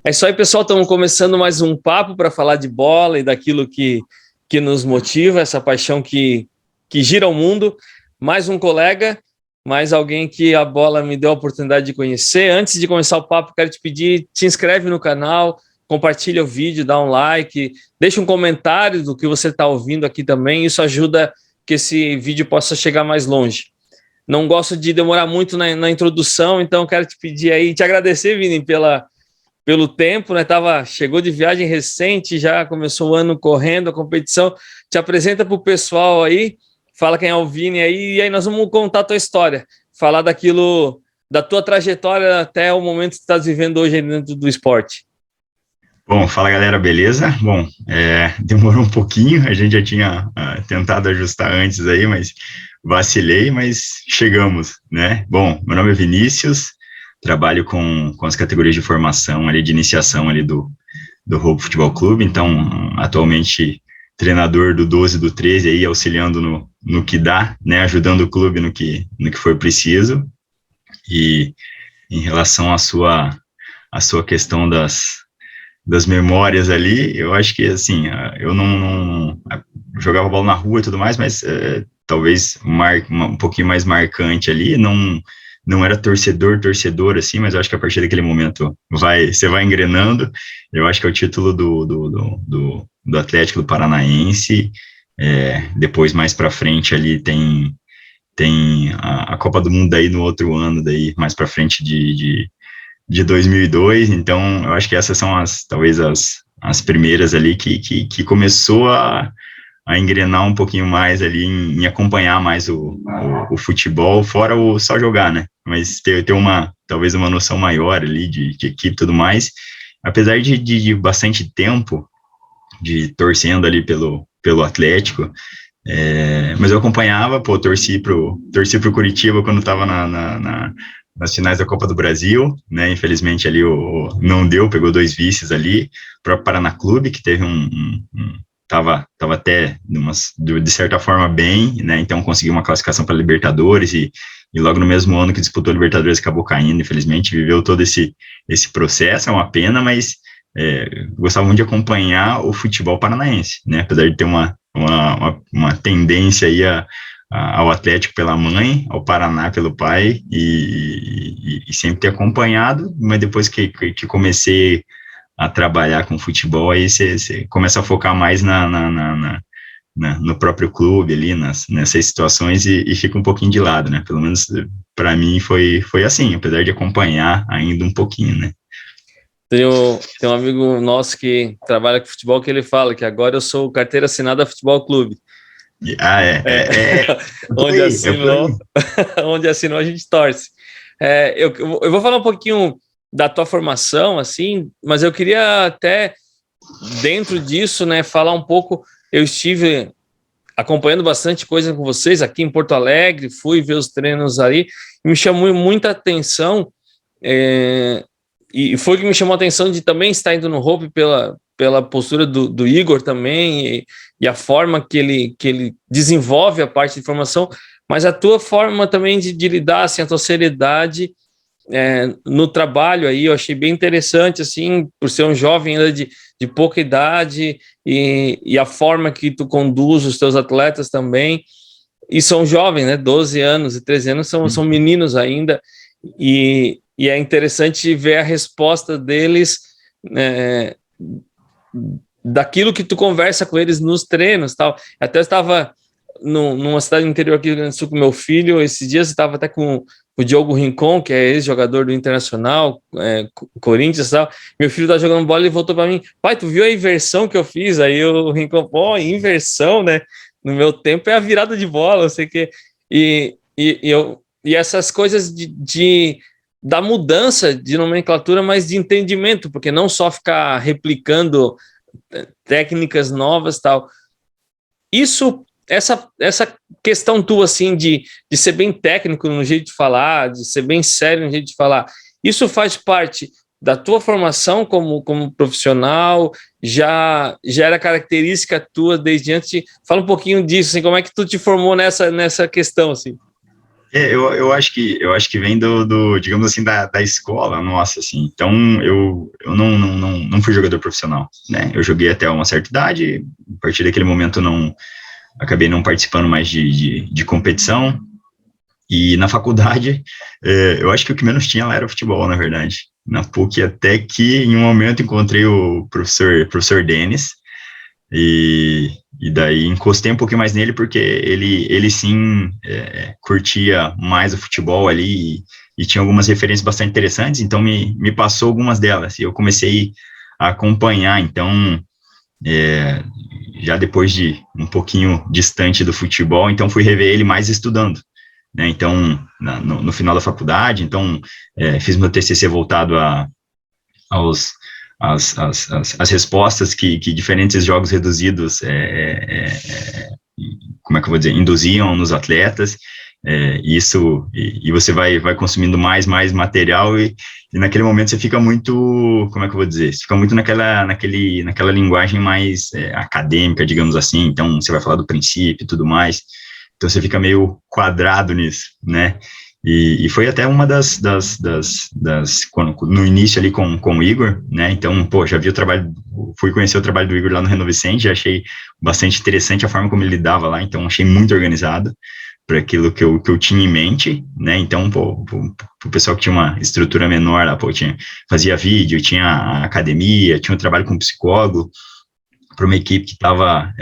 É isso aí, pessoal. Estamos começando mais um papo para falar de bola e daquilo que nos motiva, essa paixão que gira o mundo. Mais um colega, mais alguém que a bola me deu a oportunidade de conhecer. Antes de começar o papo, quero te pedir, te inscreve no canal, compartilha o vídeo, dá um like, deixa um comentário do que você está ouvindo aqui também. Isso ajuda que esse vídeo possa chegar mais longe. Não gosto de demorar muito na introdução, então quero te pedir aí, te agradecer, Vini, pelo tempo, né? Chegou de viagem recente, já começou o ano correndo, a competição. Te apresenta para o pessoal aí, fala quem é o Vini aí, e aí nós vamos contar a tua história, falar daquilo, da tua trajetória até o momento que tu estás vivendo hoje dentro do esporte. Bom, fala galera, beleza? Bom, demorou um pouquinho, a gente já tinha tentado ajustar antes aí, mas vacilei, mas chegamos, né? Bom, meu nome é Vinícius, trabalho com as categorias de formação ali, de iniciação ali do Hope Futebol Clube, então atualmente treinador do 12 e do 13 aí, auxiliando no que dá, né? Ajudando o clube no que for preciso. E em relação à sua questão das memórias ali, eu acho que, assim, eu não jogava bola na rua e tudo mais, mas talvez um pouquinho mais marcante ali, não era torcedor, assim, mas eu acho que a partir daquele momento você vai engrenando. Eu acho que é o título do Atlético do Paranaense, depois mais para frente ali tem a Copa do Mundo daí no outro ano, daí mais para frente de 2002, então eu acho que essas são talvez as primeiras ali que começou a engrenar um pouquinho mais ali em acompanhar mais o futebol, fora o só jogar, né? Mas ter talvez uma noção maior ali de equipe e tudo mais, apesar de bastante tempo de torcendo ali pelo Atlético, mas eu acompanhava, torci pro Curitiba quando estava nas finais da Copa do Brasil, né? Infelizmente ali não deu, pegou 2 vices ali. O próprio Paraná Clube, que teve tava até de certa forma bem, né? Então conseguiu uma classificação para Libertadores e logo no mesmo ano que disputou a Libertadores acabou caindo, infelizmente, viveu todo esse processo. É uma pena, mas gostava muito de acompanhar o futebol paranaense, né? Apesar de ter uma tendência aí ao Atlético pela mãe, ao Paraná pelo pai, e sempre ter acompanhado, mas depois que comecei a trabalhar com futebol, aí você começa a focar mais no próprio clube ali, nessas situações, e fica um pouquinho de lado, né? Pelo menos para mim foi assim, apesar de acompanhar ainda um pouquinho, né? Tem um amigo nosso que trabalha com futebol que ele fala que agora eu sou carteira assinada Futebol Clube. Onde assinou, onde assinou a gente torce. Eu vou falar um pouquinho da tua formação, assim, mas eu queria até, dentro disso, né, falar um pouco. Eu estive acompanhando bastante coisa com vocês aqui em Porto Alegre, fui ver os treinos aí, me chamou muita atenção, e foi o que me chamou a atenção de também estar indo no Hope pela postura do Igor também, e a forma que ele desenvolve a parte de formação, mas a tua forma também de lidar, assim, a tua seriedade no trabalho aí, eu achei bem interessante, assim, por ser um jovem ainda de pouca idade, e a forma que tu conduz os teus atletas também, e são jovens, né, 12 anos e 13 anos, são meninos ainda, e é interessante ver a resposta deles, daquilo que tu conversa com eles nos treinos, tal. Até estava numa cidade interior aqui do Rio Grande do Sul com meu filho, esses dias estava até com o Diogo Rincon, que é ex-jogador do Internacional, Corinthians e tal. Meu filho tá jogando bola e voltou para mim: pai, tu viu a inversão que eu fiz? Aí o Rincon: pô, inversão, né? No meu tempo é a virada de bola, eu sei que. E essas coisas da mudança de nomenclatura, mas de entendimento, porque não só ficar replicando técnicas novas, tal. Essa questão tua, assim, de ser bem técnico no jeito de falar, de ser bem sério no jeito de falar, isso faz parte da tua formação como profissional? Já era característica tua desde antes? Fala um pouquinho disso, assim, como é que tu te formou nessa questão, assim? Eu acho que vem digamos assim, da escola nossa, assim. Então, eu não fui jogador profissional, né? Eu joguei até uma certa idade, a partir daquele momento acabei não participando mais de competição, e na faculdade, eu acho que o que menos tinha lá era o futebol, na verdade. Na PUC, até que em um momento encontrei o professor Denis, e daí encostei um pouquinho mais nele, porque ele sim curtia mais o futebol ali, e tinha algumas referências bastante interessantes, então me passou algumas delas, e eu comecei a acompanhar. Então, já depois de um pouquinho distante do futebol, então fui rever ele mais estudando, né? Então, no final da faculdade, então, fiz meu TCC voltado aos as respostas que diferentes jogos reduzidos, como é que eu vou dizer, induziam nos atletas, e você vai consumindo mais material, e naquele momento você fica muito, como é que eu vou dizer, você fica muito naquela linguagem mais acadêmica, digamos assim. Então você vai falar do princípio e tudo mais, então você fica meio quadrado nisso, né? E foi até uma no início ali com o Igor, né? Então, pô, já vi fui conhecer o trabalho do Igor lá no Reno Vicente, já achei bastante interessante a forma como ele lidava lá, então achei muito organizado para aquilo que eu tinha em mente, né? Então, pô, o pessoal que tinha uma estrutura menor lá, pô, fazia vídeo, tinha a academia, tinha um trabalho com psicólogo, para uma equipe que estava,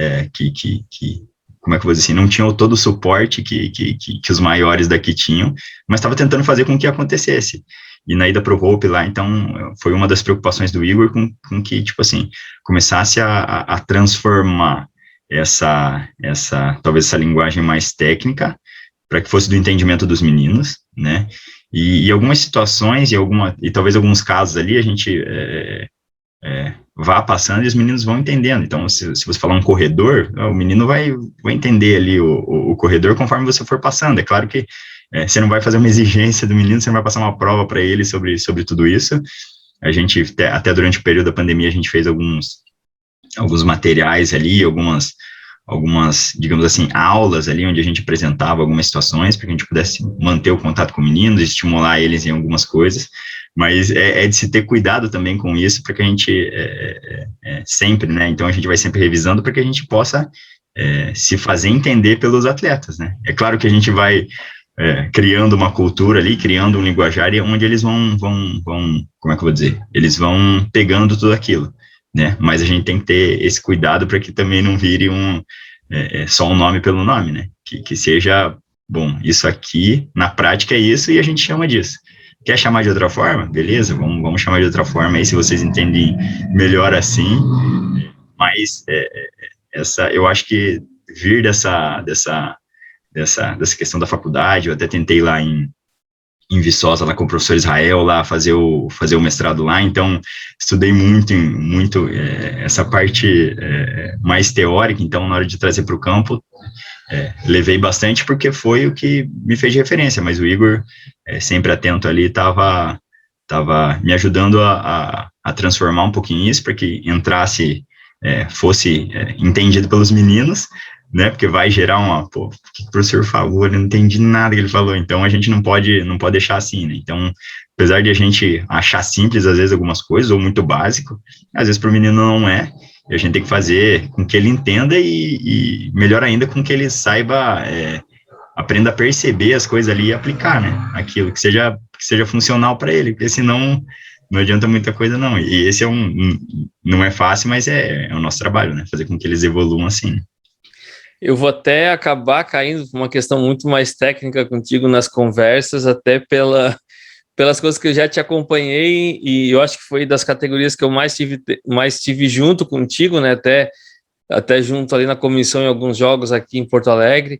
como é que eu vou dizer assim, não tinha todo o suporte que os maiores daqui tinham, mas estava tentando fazer com que acontecesse. E na ida pro Hope lá, então, foi uma das preocupações do Igor com que, tipo assim, começasse a transformar talvez essa linguagem mais técnica, para que fosse do entendimento dos meninos, né? E algumas situações, e talvez alguns casos ali, a gente vá passando e os meninos vão entendendo. Então, se você falar um corredor, o menino vai entender ali o corredor conforme você for passando. É claro que você não vai fazer uma exigência do menino, você não vai passar uma prova para ele sobre tudo isso. A gente, até durante o período da pandemia, a gente fez alguns materiais ali, algumas, digamos assim, aulas ali, onde a gente apresentava algumas situações, para que a gente pudesse manter o contato com meninos, estimular eles em algumas coisas, mas de se ter cuidado também com isso, para que a gente sempre, né, então a gente vai sempre revisando, para que a gente possa se fazer entender pelos atletas, né. É claro que a gente vai criando uma cultura ali, criando um linguajar, onde eles vão, como é que eu vou dizer, eles vão pegando tudo aquilo, né? Mas a gente tem que ter esse cuidado para que também não vire só um nome pelo nome, né? Que seja, bom, isso aqui, na prática é isso, e a gente chama disso. Quer chamar de outra forma? Beleza, vamos chamar de outra forma aí, se vocês entendem melhor assim. Mas eu acho que vir dessa questão da faculdade, eu até tentei lá em Viçosa, lá com o professor Israel, lá fazer o mestrado lá, então estudei muito essa parte mais teórica. Então na hora de trazer para o campo, levei bastante, porque foi o que me fez de referência, mas o Igor, sempre atento ali, estava me ajudando a transformar um pouquinho isso, para que entrasse, fosse entendido pelos meninos, né, porque vai gerar pô, o que o professor falou, eu não entendi nada que ele falou. Então a gente não pode deixar assim, né? Então, apesar de a gente achar simples às vezes algumas coisas, ou muito básico, às vezes para o menino não é, e a gente tem que fazer com que ele entenda, e melhor ainda, com que ele saiba, aprenda a perceber as coisas ali e aplicar, né, aquilo que seja funcional para ele, porque senão não adianta muita coisa não. E esse não é fácil, mas é o nosso trabalho, né, fazer com que eles evoluam assim. Eu vou até acabar caindo numa questão muito mais técnica contigo nas conversas, até pelas coisas que eu já te acompanhei, e eu acho que foi das categorias que eu mais tive junto contigo, né? Até junto ali na comissão em alguns jogos aqui em Porto Alegre,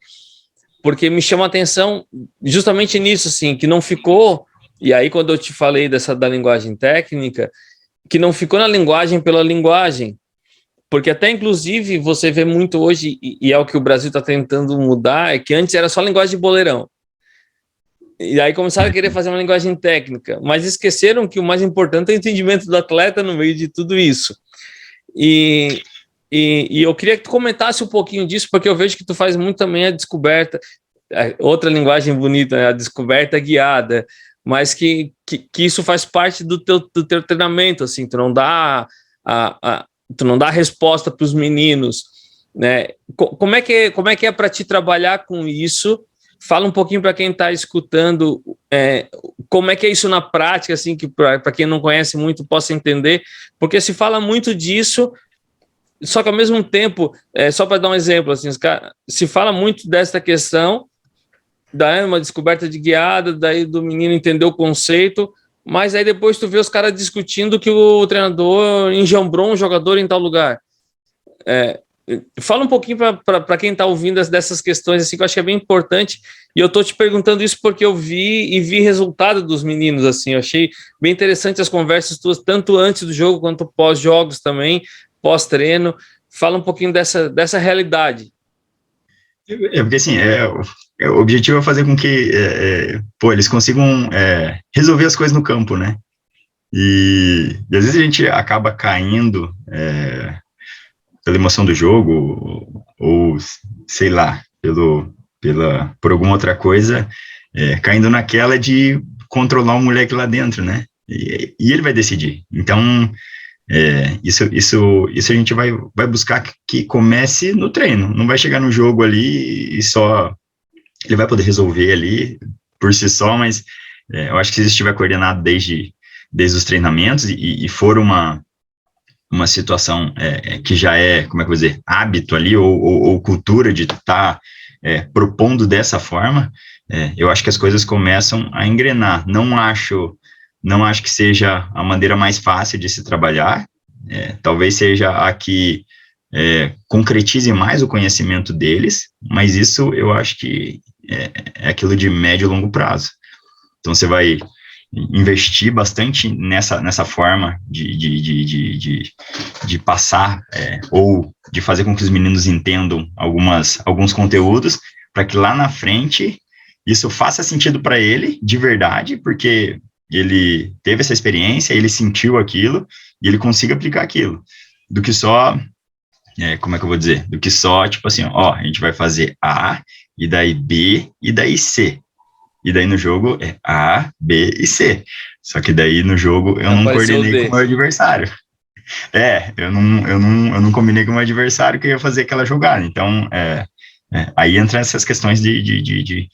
porque me chama a atenção justamente nisso, assim, que não ficou, e aí quando eu te falei da linguagem técnica, que não ficou na linguagem pela linguagem, porque até, inclusive, você vê muito hoje, e é o que o Brasil está tentando mudar, é que antes era só linguagem de boleirão. E aí começaram a querer fazer uma linguagem técnica, mas esqueceram que o mais importante é o entendimento do atleta no meio de tudo isso. E eu queria que tu comentasse um pouquinho disso, porque eu vejo que tu faz muito também a descoberta. outra linguagem bonita, né? A descoberta guiada, mas que isso faz parte do teu treinamento, assim, tu não dá a resposta para os meninos, né? Como é que é para ti trabalhar com isso? Fala um pouquinho para quem está escutando, como é que é isso na prática, assim, que para quem não conhece muito possa entender, porque se fala muito disso, só que ao mesmo tempo, só para dar um exemplo, assim, se fala muito dessa questão, daí uma descoberta de guiada, daí do menino entender o conceito, mas aí depois tu vê os caras discutindo que o treinador enjambrou um jogador em tal lugar. Fala um pouquinho para quem está ouvindo dessas questões, assim, que eu acho que é bem importante, e eu estou te perguntando isso porque eu vi resultado dos meninos, assim, eu achei bem interessante as conversas tuas, tanto antes do jogo quanto pós-jogos também, pós-treino. Fala um pouquinho dessa realidade. Porque assim, o objetivo é fazer com que eles consigam resolver as coisas no campo, né? E às vezes a gente acaba caindo pela emoção do jogo, ou sei lá, por alguma outra coisa, caindo naquela de controlar o moleque lá dentro, né? E ele vai decidir. Então, isso a gente vai buscar que comece no treino, não vai chegar no jogo ali e só ele vai poder resolver ali por si só, mas eu acho que se isso estiver coordenado desde os treinamentos e for uma situação que já como é que eu vou dizer, hábito ali, ou cultura de estar propondo dessa forma, eu acho que as coisas começam a engrenar. Não acho que seja a maneira mais fácil de se trabalhar, talvez seja a que concretize mais o conhecimento deles, mas isso eu acho que é aquilo de médio e longo prazo. Então você vai investir bastante nessa forma de passar ou de fazer com que os meninos entendam alguns conteúdos, para que lá na frente isso faça sentido para ele de verdade, porque ele teve essa experiência, ele sentiu aquilo e ele consiga aplicar aquilo, do que só, como é que eu vou dizer, do que só, tipo assim, a gente vai fazer A, e daí B, e daí C. E daí no jogo é A, B e C. Só que daí no jogo eu não coordenei com o meu adversário. Eu não combinei com o meu adversário que eu ia fazer aquela jogada. Então, aí entra essas questões de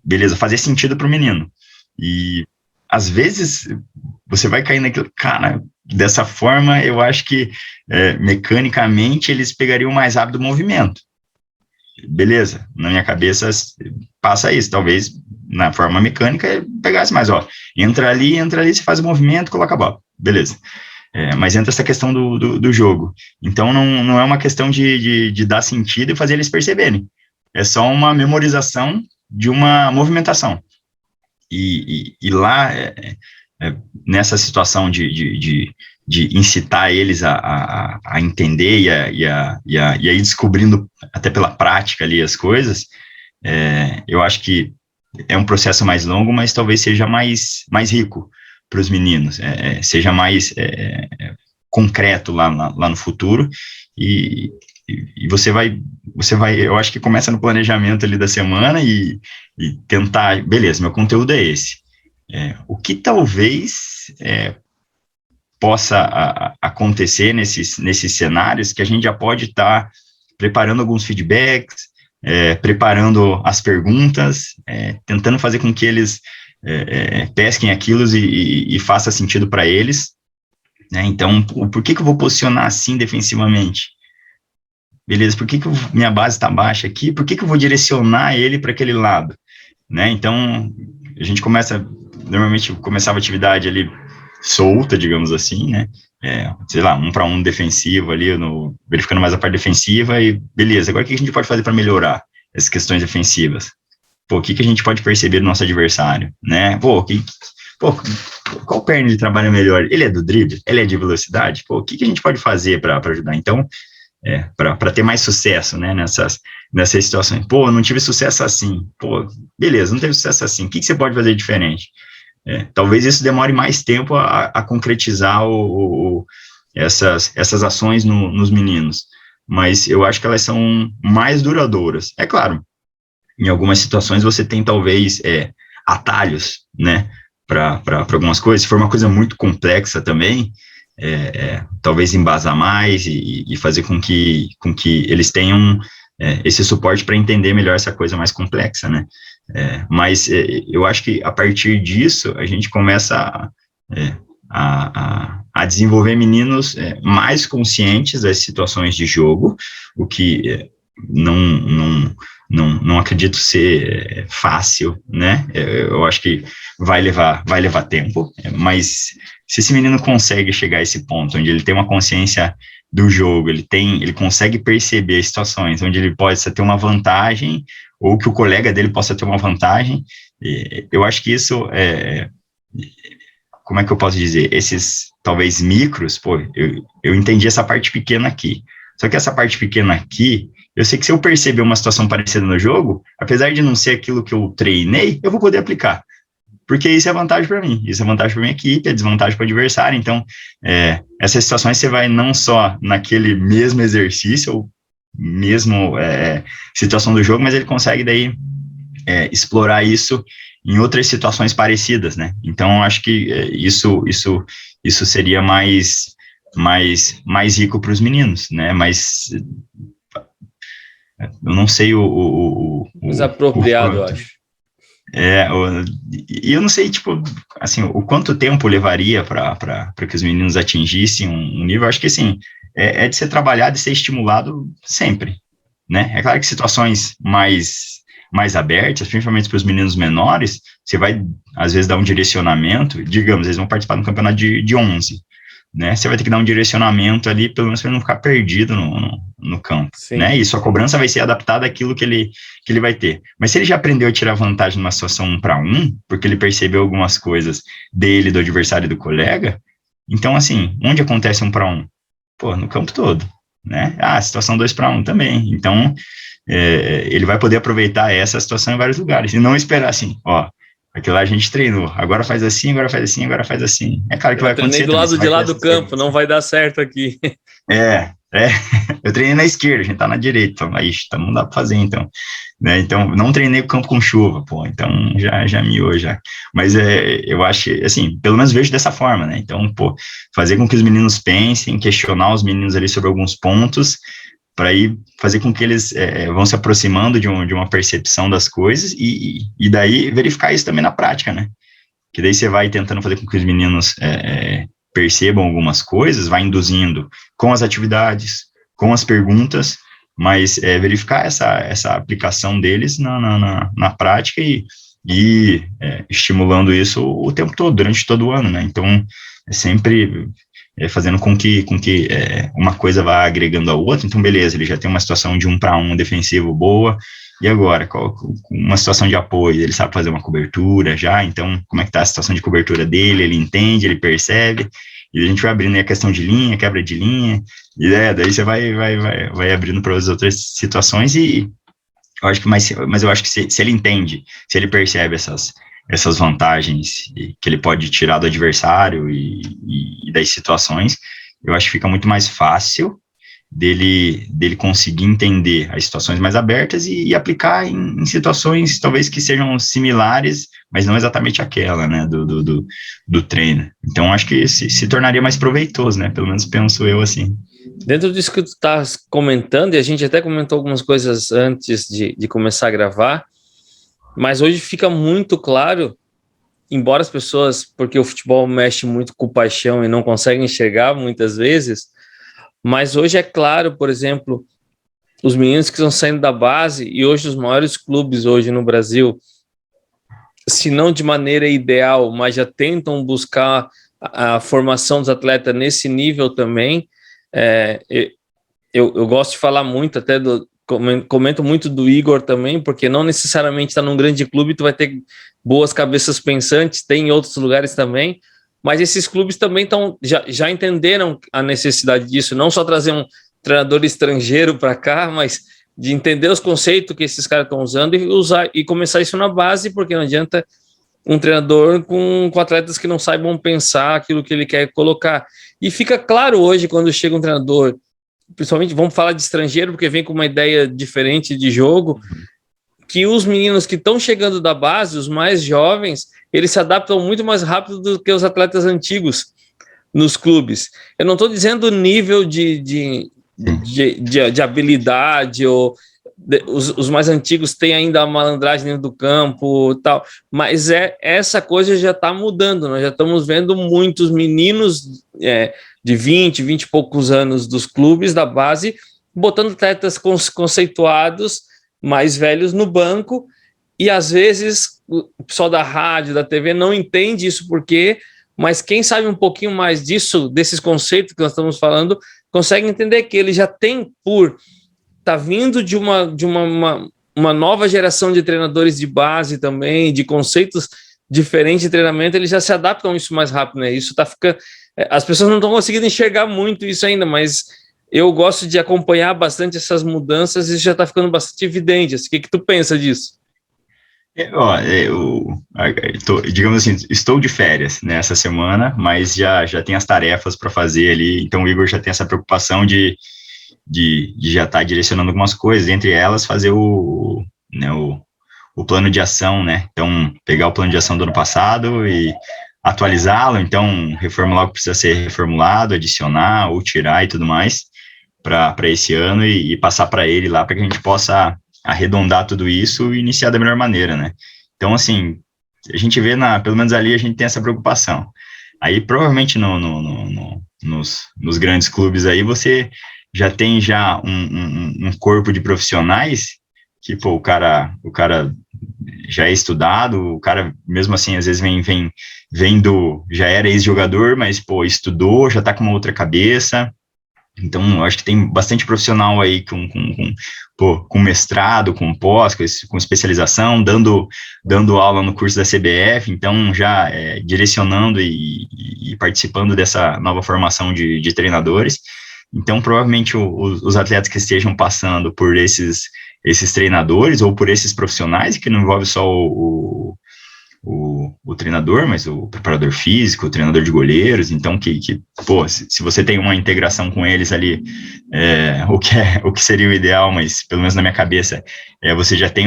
beleza, fazer sentido para o menino. E às vezes você vai cair naquilo, cara, dessa forma eu acho que mecanicamente eles pegariam mais rápido o movimento. Beleza, na minha cabeça passa isso, talvez na forma mecânica pegasse mais, entra ali, você faz o movimento, coloca a bola, beleza. Mas entra essa questão do jogo, então não é uma questão de dar sentido e fazer eles perceberem, é só uma memorização de uma movimentação, e lá, nessa situação de incitar eles a entender e a ir descobrindo até pela prática ali as coisas, eu acho que é um processo mais longo, mas talvez seja mais rico para os meninos, seja mais concreto lá no futuro, e você vai, eu acho que começa no planejamento ali da semana e tentar, beleza, meu conteúdo é esse, o que talvez possa acontecer nesses cenários, que a gente já pode estar preparando alguns feedbacks, preparando as perguntas, tentando fazer com que eles pesquem aquilo e faça sentido para eles, né? Então, por que eu vou posicionar assim defensivamente? Beleza, por que minha base está baixa aqui? Por que eu vou direcionar ele para aquele lado? Né? Então, a gente normalmente começava a atividade ali solta, digamos assim, né? Sei lá, 1-para-1 defensivo ali, verificando mais a parte defensiva, e beleza, agora o que a gente pode fazer para melhorar essas questões defensivas? O que a gente pode perceber do nosso adversário, né? Qual perna ele trabalha melhor? Ele é do drible? Ele é de velocidade? O que a gente pode fazer para ajudar? Então, para ter mais sucesso, né, nessas situações. Não tive sucesso assim. Beleza, não teve sucesso assim. O que você pode fazer diferente? Talvez isso demore mais tempo a concretizar essas ações nos meninos, mas eu acho que elas são mais duradouras. É claro, em algumas situações você tem talvez atalhos, né, para algumas coisas. Se for uma coisa muito complexa também, talvez embasar mais e fazer com que eles tenham esse suporte para entender melhor essa coisa mais complexa, né? Mas eu acho que a partir disso a gente começa a desenvolver meninos mais conscientes das situações de jogo, o que não acredito ser fácil, né? Eu acho que vai levar tempo, mas se esse menino consegue chegar a esse ponto, onde ele tem uma consciência do jogo, ele consegue perceber situações onde ele pode ter uma vantagem, ou que o colega dele possa ter uma vantagem, eu acho que isso como é que eu posso dizer, esses, talvez, micros, eu entendi essa parte pequena aqui, só que essa parte pequena aqui, eu sei que se eu perceber uma situação parecida no jogo, apesar de não ser aquilo que eu treinei, eu vou poder aplicar, porque isso é vantagem para mim, isso é vantagem para minha equipe, é desvantagem para o adversário. Então, essas situações você vai não só naquele mesmo exercício, ou mesmo situação do jogo, mas ele consegue daí explorar isso em outras situações parecidas, né? Então, acho que isso seria mais rico para os meninos, né? Mas eu não sei mais apropriado, eu acho. E eu não sei, tipo, assim, o quanto tempo levaria para que os meninos atingissem um nível. Acho que, assim, é de ser trabalhado e ser estimulado sempre, né? É claro que situações mais abertas, principalmente para os meninos menores, você vai, às vezes, dar um direcionamento, digamos, eles vão participar de um campeonato de 11, né? Você vai ter que dar um direcionamento ali, pelo menos para ele não ficar perdido no campo, sim, né? E sua cobrança vai ser adaptada àquilo que ele vai ter. Mas se ele já aprendeu a tirar vantagem numa situação 1 para 1, porque ele percebeu algumas coisas dele, do adversário e do colega, então, assim, onde acontece 1 para 1? Pô, no campo todo, né? Situação 2 para 1 também. Então, ele vai poder aproveitar essa situação em vários lugares, e não esperar assim, aquilo lá a gente treinou, agora faz assim, agora faz assim, agora faz assim. É claro que vai acontecer. Eu treinei do lado de lá do campo, não vai dar certo aqui. Eu treinei na esquerda, a gente tá na direita, então não dá pra fazer, então. Né? Então, não treinei o campo com chuva, então já miou, já. Mas eu acho, assim, pelo menos vejo dessa forma, né? Então, fazer com que os meninos pensem, questionar os meninos ali sobre alguns pontos, para ir fazer com que eles vão se aproximando de uma percepção das coisas e daí verificar isso também na prática, né? Que daí você vai tentando fazer com que os meninos percebam algumas coisas, vai induzindo com as atividades, com as perguntas, mas verificar essa aplicação deles na prática e estimulando isso o tempo todo, durante todo o ano, né? Então, sempre fazendo com que uma coisa vá agregando a outra. Então, beleza, ele já tem uma situação de 1 para 1 defensivo boa, e agora, uma situação de apoio, ele sabe fazer uma cobertura já, então, como é que está a situação de cobertura dele, ele entende, ele percebe, e a gente vai abrindo aí a questão de linha, quebra de linha, e daí você vai abrindo para as outras situações, e eu acho que, mas eu acho que se ele entende, se ele percebe essas vantagens que ele pode tirar do adversário e das situações, eu acho que fica muito mais fácil dele conseguir entender as situações mais abertas e aplicar em situações talvez que sejam similares, mas não exatamente aquela, né, do treino. Então, acho que se tornaria mais proveitoso, né, pelo menos penso eu assim. Dentro disso que tu está comentando, e a gente até comentou algumas coisas antes de começar a gravar, mas hoje fica muito claro, embora as pessoas, porque o futebol mexe muito com paixão e não conseguem enxergar muitas vezes, mas hoje é claro, por exemplo, os meninos que estão saindo da base, e hoje os maiores clubes hoje no Brasil, se não de maneira ideal, mas já tentam buscar a formação dos atletas nesse nível também. Eu gosto de falar muito, até comento muito do Igor também, porque não necessariamente está num grande clube, tu vai ter boas cabeças pensantes, tem em outros lugares também, mas esses clubes também já entenderam a necessidade disso, não só trazer um treinador estrangeiro para cá, mas de entender os conceitos que esses caras estão usando e usar e começar isso na base, porque não adianta um treinador com atletas que não saibam pensar aquilo que ele quer colocar. E fica claro hoje, quando chega um treinador, principalmente vamos falar de estrangeiro, porque vem com uma ideia diferente de jogo, que os meninos que estão chegando da base, os mais jovens, eles se adaptam muito mais rápido do que os atletas antigos nos clubes. Eu não estou dizendo o nível de habilidade, ou os mais antigos têm ainda a malandragem dentro do campo, tal, mas essa coisa já está mudando. Nós já estamos vendo muitos meninos de 20 e poucos anos dos clubes da base botando atletas conceituados mais velhos no banco, e às vezes o pessoal da rádio, da TV não entende isso porque, mas quem sabe um pouquinho mais disso, desses conceitos que nós estamos falando, consegue entender que ele já tem, por tá vindo de uma nova geração de treinadores de base também, de conceitos diferentes de treinamento, eles já se adaptam a isso mais rápido, né? Isso tá ficando... As pessoas não estão conseguindo enxergar muito isso ainda, mas eu gosto de acompanhar bastante essas mudanças e isso já está ficando bastante evidente. O que tu pensa disso? Digamos assim, estou de férias nessa semana, mas já tem as tarefas para fazer ali, então o Igor já tem essa preocupação de já estar direcionando algumas coisas, entre elas fazer o plano de ação, né? Então, pegar o plano de ação do ano passado e atualizá-lo, então reformular o que precisa ser reformulado, adicionar ou tirar e tudo mais para esse ano e passar para ele lá para que a gente possa arredondar tudo isso e iniciar da melhor maneira, né? Então, assim, a gente vê, pelo menos ali, a gente tem essa preocupação. Aí, provavelmente, nos grandes clubes aí, você já tem um corpo de profissionais que, pô, o cara já é estudado, o cara, mesmo assim, às vezes já era ex-jogador, mas, pô, estudou, já tá com uma outra cabeça. Então, eu acho que tem bastante profissional aí com mestrado, com pós, com especialização, dando aula no curso da CBF, então já direcionando e participando dessa nova formação de treinadores. Então, provavelmente, os atletas que estejam passando por esses treinadores ou por esses profissionais, que não envolve só o treinador, mas o preparador físico, o treinador de goleiros, então pô, se você tem uma integração com eles ali, o que seria o ideal, mas pelo menos na minha cabeça, você já tem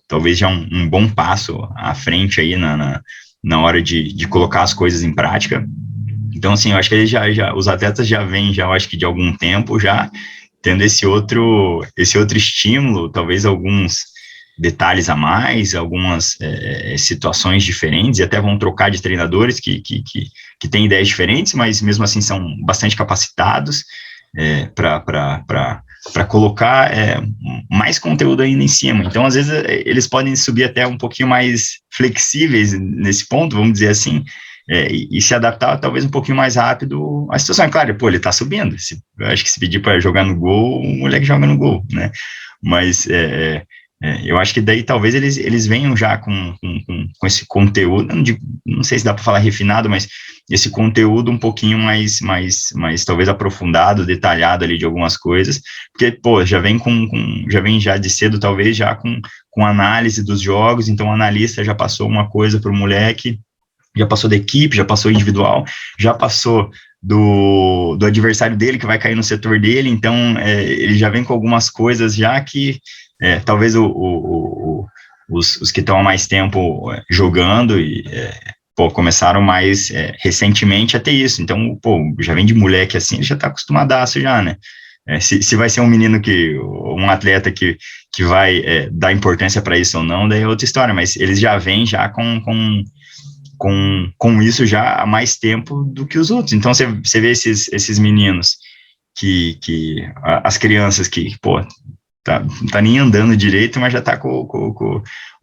talvez já um bom passo à frente aí na hora de colocar as coisas em prática. Então, assim, eu acho que os atletas já vêm, eu acho que de algum tempo, já tendo esse outro estímulo, talvez alguns detalhes a mais, algumas situações diferentes, e até vão trocar de treinadores que têm ideias diferentes, mas mesmo assim são bastante capacitados para colocar mais conteúdo ainda em cima. Então, às vezes, eles podem subir até um pouquinho mais flexíveis nesse ponto, vamos dizer assim, e se adaptar talvez um pouquinho mais rápido à situação. É claro, pô, ele tá subindo, eu acho que se pedir para jogar no gol, o moleque joga no gol, né? Mas eu acho que daí talvez eles venham já com esse conteúdo, não sei se dá para falar refinado, mas esse conteúdo um pouquinho mais talvez aprofundado, detalhado ali de algumas coisas, porque, pô, já vem já de cedo, talvez já com análise dos jogos, então o analista já passou uma coisa para o moleque, já passou da equipe, já passou individual, já passou do adversário dele, que vai cair no setor dele, então ele já vem com algumas coisas já que talvez os que estão há mais tempo jogando e começaram mais recentemente a ter isso, então, pô, já vem de moleque assim, ele já está acostumadaço já, né? Se vai ser um menino um atleta que vai dar importância para isso ou não, daí é outra história, mas eles já vêm já com isso já há mais tempo do que os outros. Então, você vê esses meninos as crianças que, pô, tá nem andando direito, mas já tá com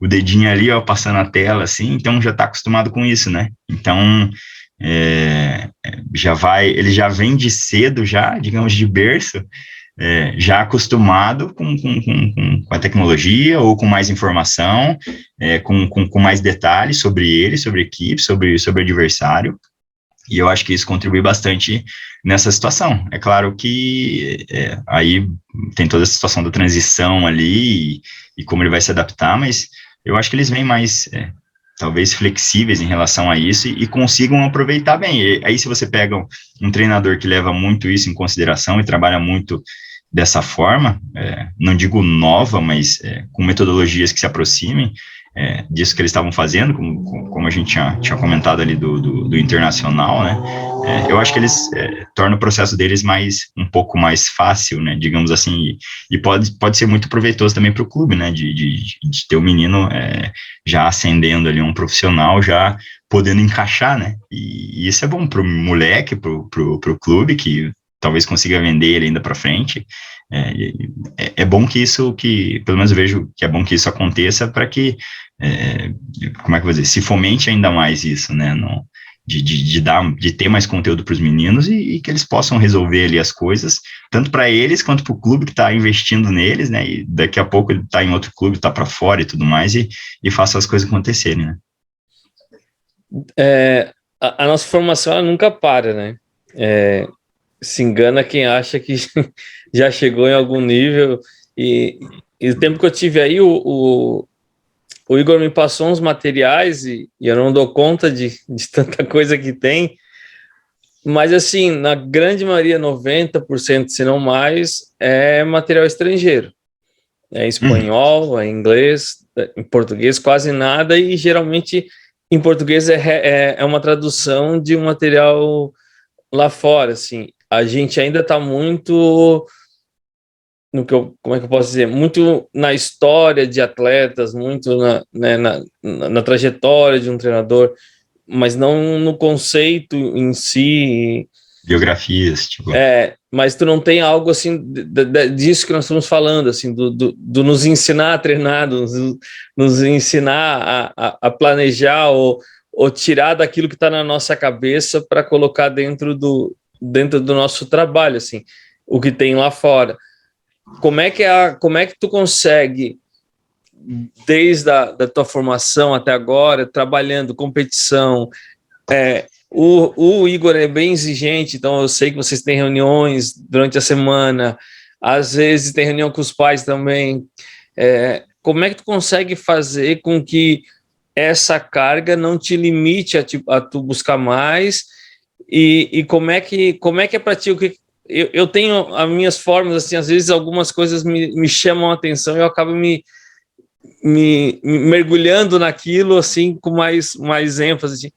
o dedinho ali, ó, passando a tela, assim, então já tá acostumado com isso, né? Então, ele já vem de cedo, já, digamos, de berço, já acostumado com a tecnologia, ou com mais informação, com mais detalhes sobre ele, sobre a equipe, sobre o adversário, e eu acho que isso contribui bastante nessa situação. É claro que aí tem toda a situação da transição ali, e como ele vai se adaptar, mas eu acho que eles vêm mais, talvez, flexíveis em relação a isso, e consigam aproveitar bem. E aí, se você pega um treinador que leva muito isso em consideração e trabalha muito dessa forma, não digo nova, mas com metodologias que se aproximem disso que eles estavam fazendo, como a gente tinha comentado ali do internacional, né? Eu acho que eles tornam o processo deles um pouco mais fácil, né? Digamos assim, e pode ser muito proveitoso também para o clube, né? De ter o menino já ascendendo ali um profissional, já podendo encaixar, né? E isso é bom para o moleque, para o clube, que talvez consiga vender ele ainda para frente. É bom pelo menos eu vejo que é bom que isso aconteça para que, como é que eu vou dizer, se fomente ainda mais isso, né, de ter mais conteúdo para os meninos e que eles possam resolver ali as coisas, tanto para eles quanto para o clube que está investindo neles, né, e daqui a pouco ele está em outro clube, está para fora e tudo mais, e faça as coisas acontecerem, né. A nossa formação, ela nunca para, né, se engana quem acha que já chegou em algum nível, e o tempo que eu tive aí, o Igor me passou uns materiais e eu não dou conta de tanta coisa que tem, mas assim, na grande maioria, 90%, se não mais, é material estrangeiro. É espanhol, é inglês, em português quase nada, e geralmente em português é uma tradução de um material lá fora, assim. A gente ainda está muito como é que eu posso dizer? Muito na história de atletas, muito na trajetória de um treinador, mas não no conceito em si. Biografias, tipo. Mas tu não tem algo assim disso que nós estamos falando, assim, do nos ensinar a treinar, nos ensinar a planejar ou tirar daquilo que está na nossa cabeça para colocar dentro do nosso trabalho, assim, o que tem lá fora. Como é que tu consegue, desde da tua formação até agora, trabalhando competição? O Igor é bem exigente, então eu sei que vocês têm reuniões durante a semana, às vezes tem reunião com os pais também. Como é que tu consegue fazer com que essa carga não te limite a tu buscar mais? E como é que é para ti? Eu tenho as minhas formas, assim, às vezes algumas coisas me chamam a atenção e eu acabo me mergulhando naquilo, assim, com mais ênfase, assim.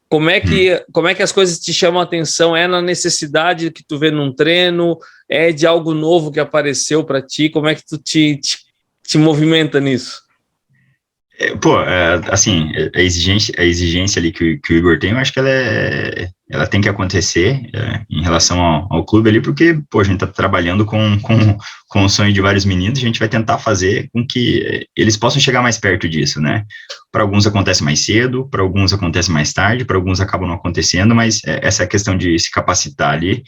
Como é que as coisas te chamam a atenção? É na necessidade que tu vê num treino? É de algo novo que apareceu para ti? Como é que tu te movimenta nisso? Assim, a exigência ali que o Igor tem, eu acho que ela tem que acontecer em relação ao clube ali, porque, a gente tá trabalhando com o sonho de vários meninos, a gente vai tentar fazer com que eles possam chegar mais perto disso, né? Para alguns acontece mais cedo, para alguns acontece mais tarde, para alguns acabam não acontecendo, mas essa questão de se capacitar ali,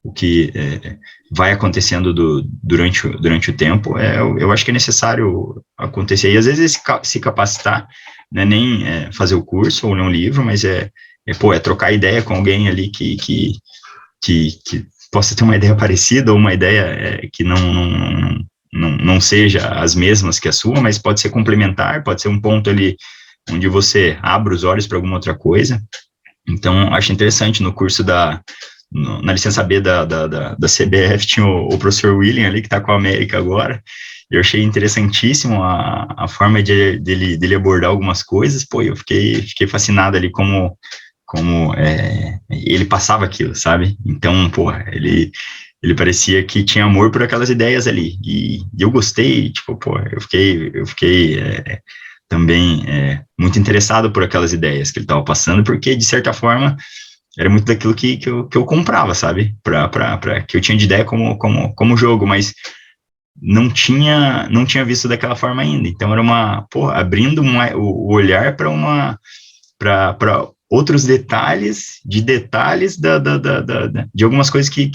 o que vai acontecendo durante o tempo, eu acho que é necessário acontecer, e às vezes se capacitar, não é nem fazer o curso ou ler um livro, mas é trocar ideia com alguém ali que possa ter uma ideia parecida, ou uma ideia que não seja as mesmas que a sua, mas pode ser complementar, pode ser um ponto ali onde você abre os olhos para alguma outra coisa. Então, acho interessante no curso na licença B da CBF, tinha o professor William ali, que está com a América agora. Eu achei interessantíssimo a forma dele abordar algumas coisas. Eu fiquei fascinado ali como ele passava aquilo, sabe? Então, ele parecia que tinha amor por aquelas ideias ali, e eu gostei, eu fiquei também muito interessado por aquelas ideias que ele estava passando, porque, de certa forma, era muito daquilo que eu comprava, sabe? Que eu tinha de ideia como jogo, mas não tinha visto daquela forma ainda. Então era abrindo o olhar para outros detalhes de algumas coisas que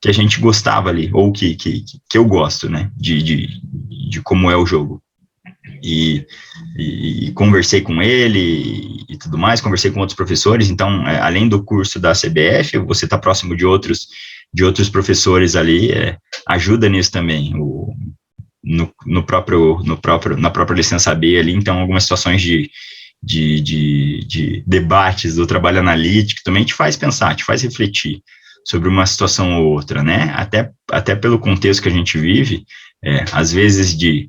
a gente gostava ali, ou que eu gosto, né? De como é o jogo. E conversei com ele e tudo mais, conversei com outros professores. Então, além do curso da CBF, você está próximo de outros professores ali, ajuda nisso também, na própria licença B ali. Então, algumas situações de debates do trabalho analítico também te faz pensar, te faz refletir sobre uma situação ou outra, né? Até pelo contexto que a gente vive, às vezes de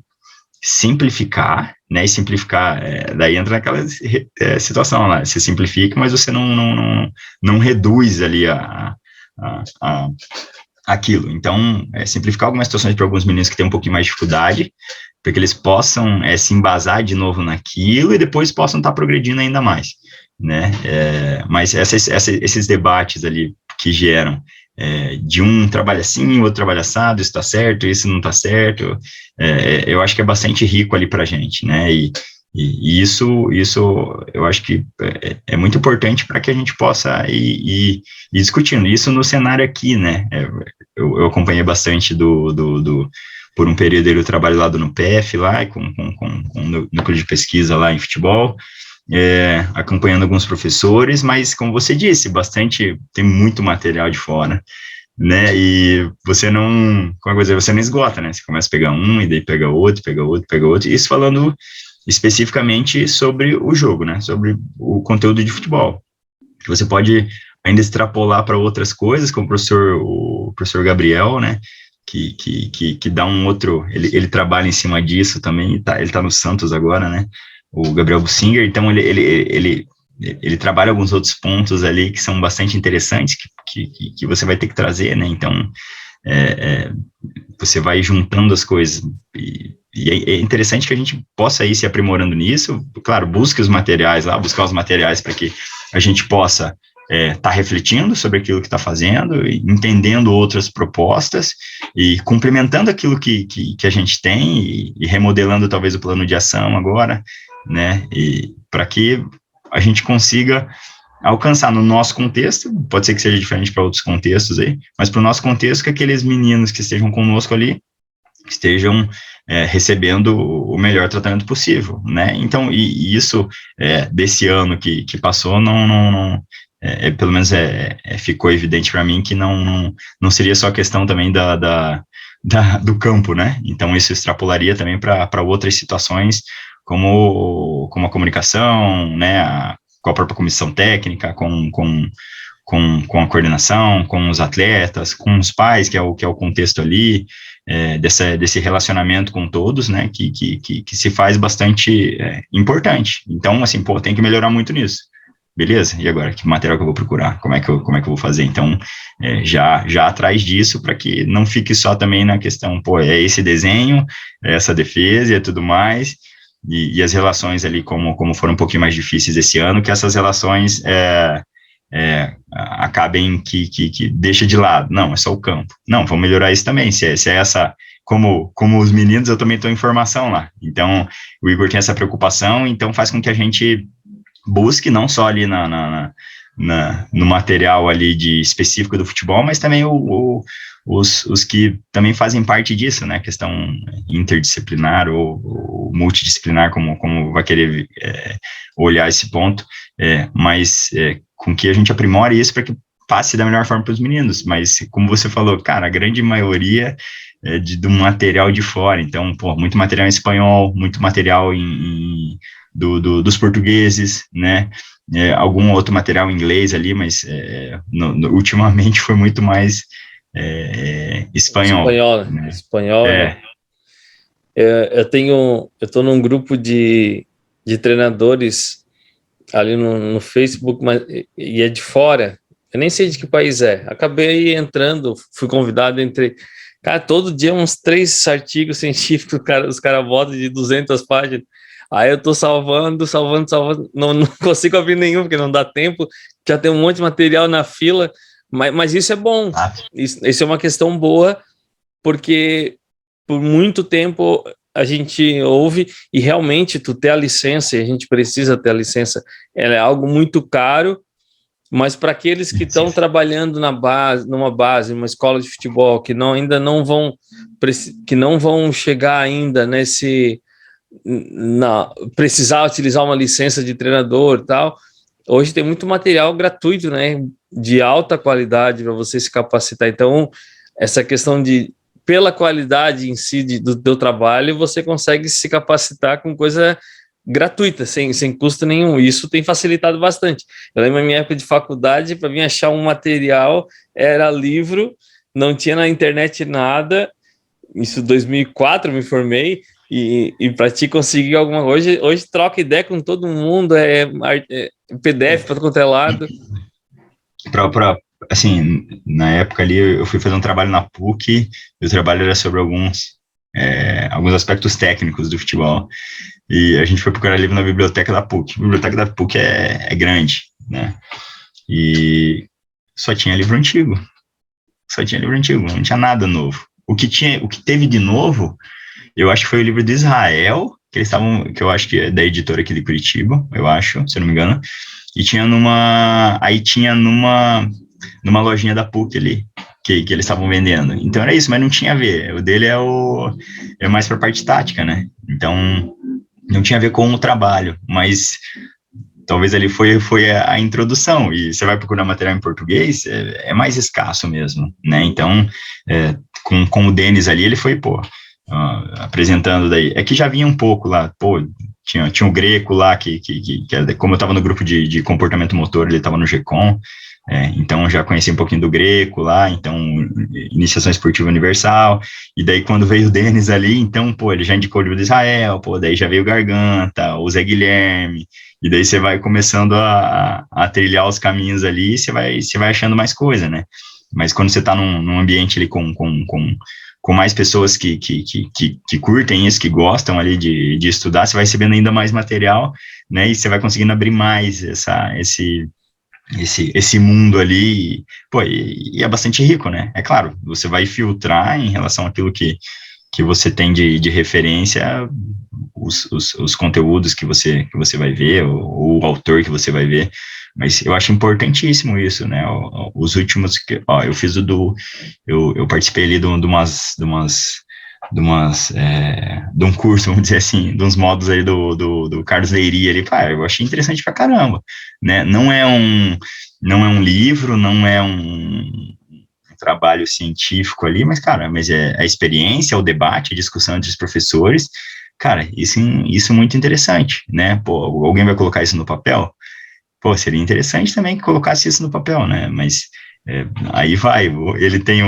simplificar, né? E simplificar, daí entra naquela situação lá, você simplifica, mas você não reduz ali aquilo. Então, simplificar algumas situações para alguns meninos que têm um pouquinho mais de dificuldade, para que eles possam se embasar de novo naquilo e depois possam estar progredindo ainda mais, né? Mas esses debates ali que geram de um trabalho assim, o outro trabalho assado, isso está certo, isso não está certo, eu acho que é bastante rico ali para a gente, né? E isso eu acho que é muito importante para que a gente possa ir discutindo. Isso no cenário aqui, né? Eu acompanhei bastante por um período eu trabalho lá do NUPEF, lá, com o núcleo de pesquisa lá em futebol, acompanhando alguns professores, mas, como você disse, tem muito material de fora, né, e você não esgota, né, você começa a pegar um, e daí pega outro, isso falando especificamente sobre o jogo, né, sobre o conteúdo de futebol, que você pode ainda extrapolar para outras coisas, como o professor Gabriel, né, que dá um outro, ele trabalha em cima disso também, ele tá no Santos agora, né, o Gabriel Bussinger, então ele trabalha alguns outros pontos ali que são bastante interessantes, que você vai ter que trazer, né, então você vai juntando as coisas, e é interessante que a gente possa ir se aprimorando nisso, claro, buscar os materiais para que a gente possa tá refletindo sobre aquilo que está fazendo, entendendo outras propostas e complementando aquilo que a gente tem e remodelando talvez o plano de ação agora, né, e para que a gente consiga alcançar no nosso contexto, pode ser que seja diferente para outros contextos aí, mas para o nosso contexto, que aqueles meninos que estejam conosco ali estejam recebendo o melhor tratamento possível, né, então, e isso desse ano que passou, não pelo menos ficou evidente para mim que não seria só questão também do campo, né, então isso extrapolaria também para outras situações, como a comunicação, né, com a própria comissão técnica, com a coordenação, com os atletas, com os pais, que é o contexto ali, desse relacionamento com todos, né, que se faz bastante importante. Então, assim, tem que melhorar muito nisso. Beleza? E agora, que material que eu vou procurar? Como é que eu vou fazer? Então, já atrás disso, para que não fique só também na questão, é esse desenho, é essa defesa e tudo mais, e as relações ali, como foram um pouquinho mais difíceis esse ano, que essas relações acabem que deixa de lado. Não, é só o campo. Não, vamos melhorar isso também. Se é essa, como os meninos, eu também estou em formação lá. Então, o Igor tem essa preocupação, então faz com que a gente busque não só ali no material ali específico do futebol, mas também os que também fazem parte disso, né, questão interdisciplinar ou multidisciplinar, como vai querer olhar esse ponto, mas com que a gente aprimore isso para que passe da melhor forma para os meninos, mas como você falou, cara, a grande maioria do material de fora, então, muito material em espanhol, muito material dos portugueses, né, algum outro material em inglês ali, mas ultimamente foi muito mais espanhol. Né? Espanhol. Eu estou num grupo de treinadores ali no Facebook, e é de fora, eu nem sei de que país é, acabei entrando, fui convidado cara, todo dia uns 3 artigos científicos, os caras botam de 200 páginas, aí eu tô salvando, não consigo abrir nenhum, porque não dá tempo, já tem um monte de material na fila, mas isso é bom, isso é uma questão boa, porque por muito tempo a gente ouve, e realmente tu ter a licença, e a gente precisa ter a licença, ela é algo muito caro, mas para aqueles que estão trabalhando numa base, numa escola de futebol, que ainda não vão chegar ainda precisar utilizar uma licença de treinador e tal, hoje tem muito material gratuito, né, de alta qualidade para você se capacitar. Então, essa questão pela qualidade em si do teu trabalho, você consegue se capacitar com coisa gratuita, sem custo nenhum. Isso tem facilitado bastante. Eu lembro na minha época de faculdade, para mim achar um material era livro, não tinha na internet nada. Isso em 2004 eu me formei, e para ti conseguir alguma coisa, hoje troca ideia com todo mundo, PDF para todo quanto é lado. Assim, na época ali eu fui fazer um trabalho na PUC, e o trabalho era sobre alguns aspectos técnicos do futebol, e a gente foi procurar livro na biblioteca da PUC. A biblioteca da PUC é grande, né, e só tinha livro antigo, não tinha nada novo. O que teve de novo, eu acho que foi o livro de Israel, que eu acho que é da editora aqui de Curitiba, eu acho, se eu não me engano, e tinha numa lojinha da PUC ali, que eles estavam vendendo. Então era isso, mas não tinha a ver. O dele é mais para parte tática, né? Então não tinha a ver com o trabalho, mas talvez ali foi a introdução, e você vai procurar material em português, é mais escasso mesmo, né? Então, com o Denis ali, ele foi, apresentando daí. É que já vinha um pouco lá, tinha o Greco lá, que como eu estava no grupo de comportamento motor, ele estava no GCOM, então já conheci um pouquinho do Greco lá, então iniciação esportiva universal, e daí quando veio o Denis ali, então, ele já indicou o livro de Israel, daí já veio o Garganta, o Zé Guilherme, e daí você vai começando a trilhar os caminhos ali, e você vai achando mais coisa, né? Mas quando você está num ambiente ali com mais pessoas que curtem isso, que gostam ali de estudar, você vai recebendo ainda mais material, né? E você vai conseguindo abrir mais esse mundo ali, e é bastante rico, né? É claro, você vai filtrar em relação àquilo que você tem de referência, os conteúdos que você vai ver, o autor que você vai ver, mas eu acho importantíssimo isso, né? Os últimos, eu fiz eu participei ali de um curso, vamos dizer assim, de uns modos aí do Carlos Leiria ali, eu achei interessante pra caramba, né? Não é um livro, não é um trabalho científico ali, mas é a experiência, o debate, a discussão entre os professores, isso é muito interessante, né? Alguém vai colocar isso no papel? Seria interessante também que colocasse isso no papel, né? Mas aí ele tem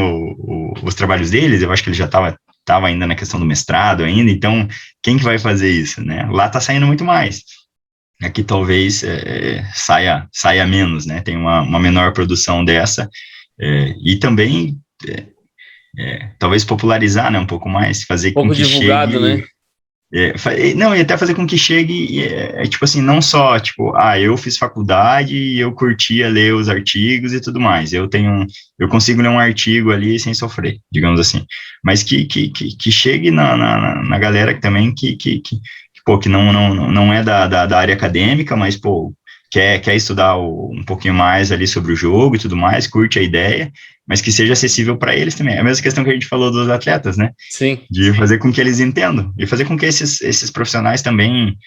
os trabalhos deles, eu acho que ele já estava ainda na questão do mestrado ainda, então quem que vai fazer isso, né? Lá está saindo muito mais. Aqui talvez saia menos, né? Tem uma menor produção dessa, e também talvez popularizar, né, um pouco mais, fazer com que divulgado, chegue, né? Não, e até fazer com que chegue, tipo assim, não só, tipo, eu fiz faculdade e eu curtia ler os artigos e tudo mais, eu consigo ler um artigo ali sem sofrer, digamos assim, mas que chegue na galera também que não é da área acadêmica, mas, quer estudar um pouquinho mais ali sobre o jogo e tudo mais, curte a ideia, mas que seja acessível para eles também. É a mesma questão que a gente falou dos atletas, né? Sim. De fazer com que eles entendam, e fazer com que esses profissionais também,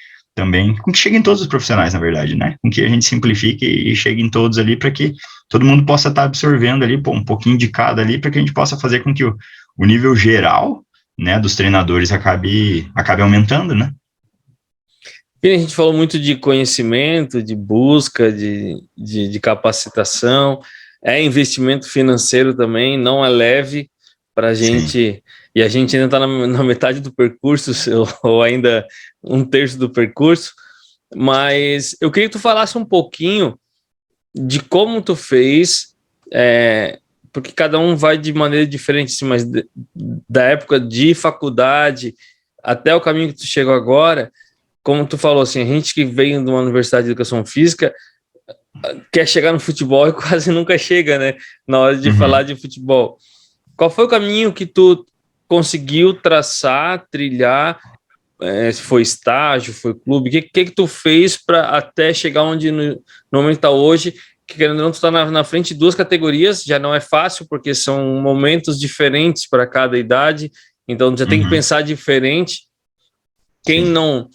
com que cheguem todos os profissionais, na verdade, né? Com que a gente simplifique e cheguem todos ali, para que todo mundo possa estar absorvendo ali, um pouquinho de cada ali, para que a gente possa fazer com que o nível geral, né, dos treinadores acabe aumentando, né? A gente falou muito de conhecimento, de busca, de capacitação, investimento financeiro também, não é leve para a gente. Sim. E a gente ainda está na metade do percurso, ou ainda um terço do percurso, mas eu queria que tu falasse um pouquinho de como tu fez, porque cada um vai de maneira diferente, assim, mas da época de faculdade até o caminho que tu chegou agora. Como tu falou, assim, a gente que veio de uma universidade de educação física quer chegar no futebol e quase nunca chega, né? Na hora de falar de futebol. Qual foi o caminho que tu conseguiu traçar, trilhar? Se foi estágio, foi clube? O que tu fez para até chegar onde no momento está hoje? Que querendo ou não, tu está na frente de duas categorias, já não é fácil, porque são momentos diferentes para cada idade, então já tem que pensar diferente. Quem não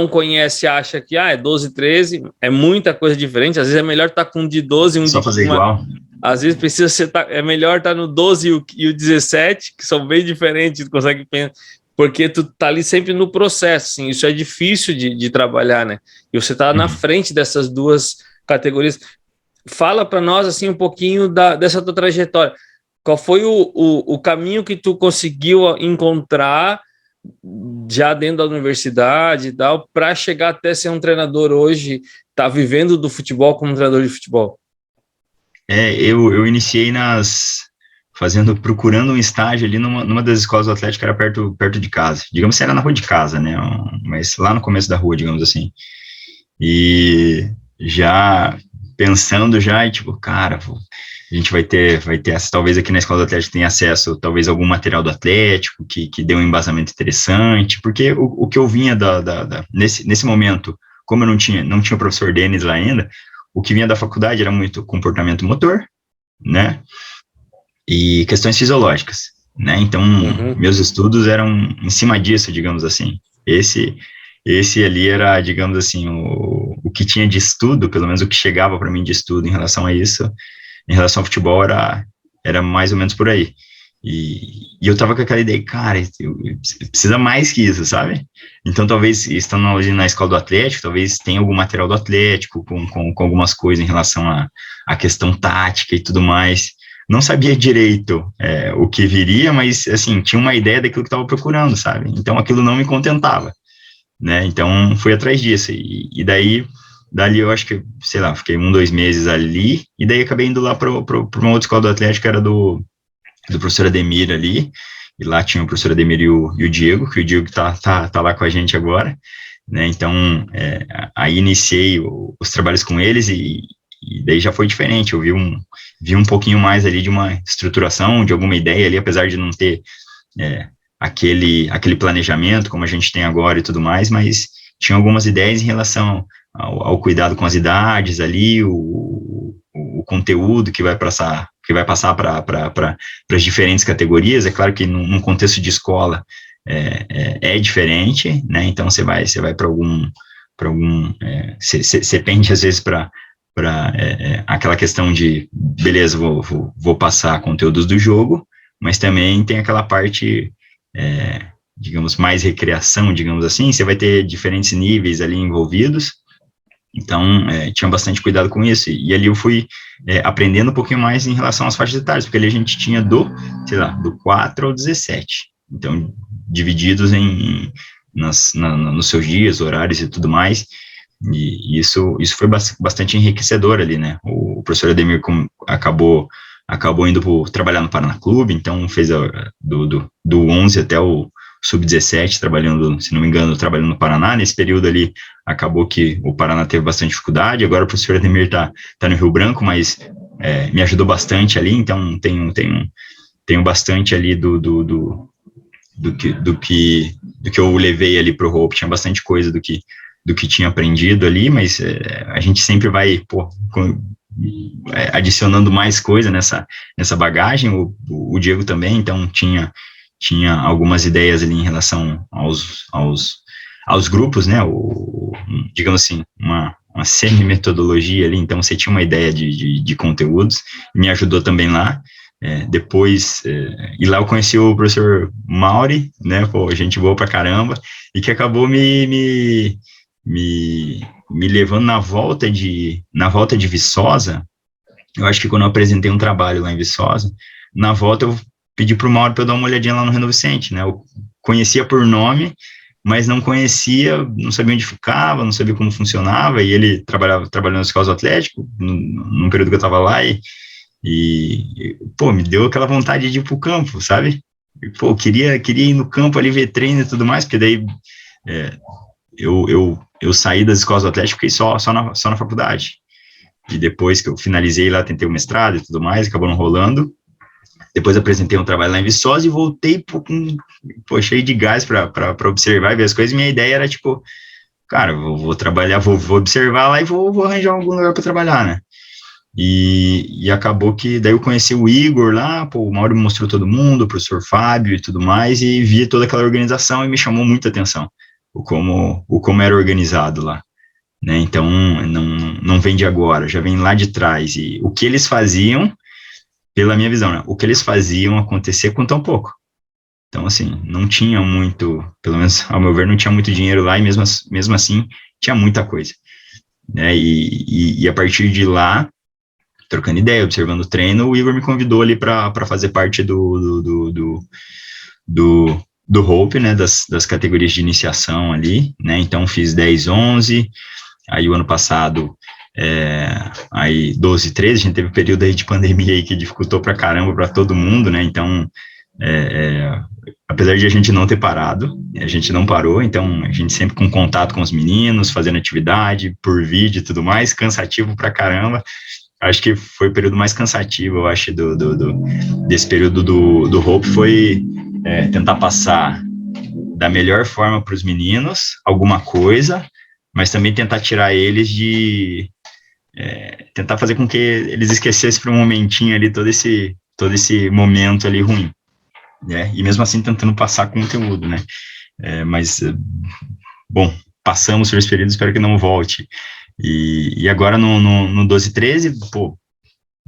conhece acha que é 12, 13, é muita coisa diferente. Às vezes é melhor estar com um de 12 e um só de fazer igual. Às vezes precisa ser, é melhor estar no 12 e o 17, que são bem diferentes, tu consegue porque tu tá ali sempre no processo, assim, isso é difícil de trabalhar, né? E você tá na frente dessas duas categorias. Fala para nós, assim, um pouquinho dessa tua trajetória. Qual foi o caminho que tu conseguiu encontrar já dentro da universidade e tal, para chegar até ser um treinador hoje, tá vivendo do futebol como treinador de futebol? Eu iniciei procurando um estágio ali numa das escolas do Atlético, que era perto de casa. Digamos que era na rua de casa, né? Mas lá no começo da rua, digamos assim. E já pensando já, e tipo, cara, a gente vai ter talvez aqui na escola do Atlético tenha acesso, talvez algum material do Atlético, que dê um embasamento interessante, porque o que eu vinha nesse momento, como eu não tinha o professor Denis lá ainda, o que vinha da faculdade era muito comportamento motor, né, e questões fisiológicas, né, então meus estudos eram em cima disso, digamos assim. Esse ali era, digamos assim, o que tinha de estudo, pelo menos o que chegava para mim de estudo em relação a isso, em relação ao futebol, era mais ou menos por aí. E eu tava com aquela ideia, cara, precisa mais que isso, sabe? Então, talvez, estando ali na escola do Atlético, talvez tenha algum material do Atlético, com algumas coisas em relação à questão tática e tudo mais. Não sabia direito o que viria, mas, assim, tinha uma ideia daquilo que estava procurando, sabe? Então, aquilo não me contentava, né? Então, fui atrás disso. E dali eu acho que, sei lá, fiquei 2 meses ali, e daí acabei indo lá para uma outra escola do Atlético, que era do professor Ademir ali, e lá tinha o professor Ademir e o Diego, que o Diego tá lá com a gente agora, né? Então, aí iniciei os trabalhos com eles, e daí já foi diferente. Eu vi um pouquinho mais ali de uma estruturação, de alguma ideia ali, apesar de não ter aquele planejamento como a gente tem agora e tudo mais, mas tinha algumas ideias em relação ao cuidado com as idades ali, o conteúdo que vai passar para as diferentes categorias. É claro que num contexto de escola é diferente, né? Então você vai para algum você pende às vezes para aquela questão de, beleza, vou passar conteúdos do jogo, mas também tem aquela parte, digamos, mais recreação, digamos assim. Você vai ter diferentes níveis ali envolvidos, então tinha bastante cuidado com isso, e ali eu fui aprendendo um pouquinho mais em relação às faixas etárias, porque ali a gente tinha do 4 ao 17, então divididos nos seus dias, horários e tudo mais, e isso foi bastante enriquecedor ali, né? O professor Ademir acabou indo trabalhar no Paraná Clube, então fez do 11 até o sub-17, trabalhando, se não me engano, trabalhando no Paraná. Nesse período ali, acabou que o Paraná teve bastante dificuldade. Agora o professor Ademir tá no Rio Branco, mas me ajudou bastante ali, então tenho bastante ali do que eu levei ali pro Hope. Tinha bastante coisa do que tinha aprendido ali, mas a gente sempre vai, adicionando mais coisa nessa bagagem. O Diego também, então tinha algumas ideias ali em relação aos grupos, né? Digamos assim, uma semi-metodologia ali. Então você tinha uma ideia de conteúdos, me ajudou também lá. Depois, e lá eu conheci o professor Mauri, né? Gente boa pra caramba, e que acabou me levando na volta de Viçosa. Eu acho que quando eu apresentei um trabalho lá em Viçosa, na volta eu pedi para o Mauro para eu dar uma olhadinha lá no Reno Vicente, né? Eu conhecia por nome, mas não sabia onde ficava, não sabia como funcionava, e ele trabalhando na escola do Atlético, num período que eu estava lá, me deu aquela vontade de ir para o campo, sabe? Queria ir no campo ali, ver treino e tudo mais, porque daí eu saí das escolas do Atlético e fiquei só na faculdade. E depois que eu finalizei lá, tentei o mestrado e tudo mais, acabou não rolando. Depois apresentei um trabalho lá em Viçosa e voltei cheio de gás para observar e ver as coisas. Minha ideia era, cara, vou trabalhar, vou observar lá e vou arranjar algum lugar para trabalhar, né? E acabou que daí eu conheci o Igor lá, o Mauro me mostrou todo mundo, o professor Fábio e tudo mais, e vi toda aquela organização e me chamou muita atenção como era organizado lá, né? Então não vem de agora, já vem lá de trás, e o que eles faziam, pela minha visão, né? O que eles faziam acontecer com tão pouco, Então, assim, não tinha muito, pelo menos ao meu ver, não tinha muito dinheiro lá, e mesmo assim tinha muita coisa, né? E a partir de lá, trocando ideia, observando o treino, o Igor me convidou ali para fazer parte do Hope, né? Das categorias de iniciação ali, né? Então, fiz 10, 11, aí o ano passado, aí 12, 13, a gente teve um período aí de pandemia aí que dificultou pra caramba para todo mundo, né? Então, apesar de a gente não ter parado, a gente não parou, então a gente sempre com contato com os meninos, fazendo atividade por vídeo e tudo mais, cansativo pra caramba. Acho que foi o período mais cansativo, eu acho, desse período do Hope, foi tentar passar da melhor forma para os meninos alguma coisa, mas também tentar tirar eles tentar fazer com que eles esquecessem por um momentinho ali todo esse momento ali ruim, né? E mesmo assim tentando passar conteúdo, né? Mas, bom, passamos por esse período, espero que não volte. E agora no 12 13, pô,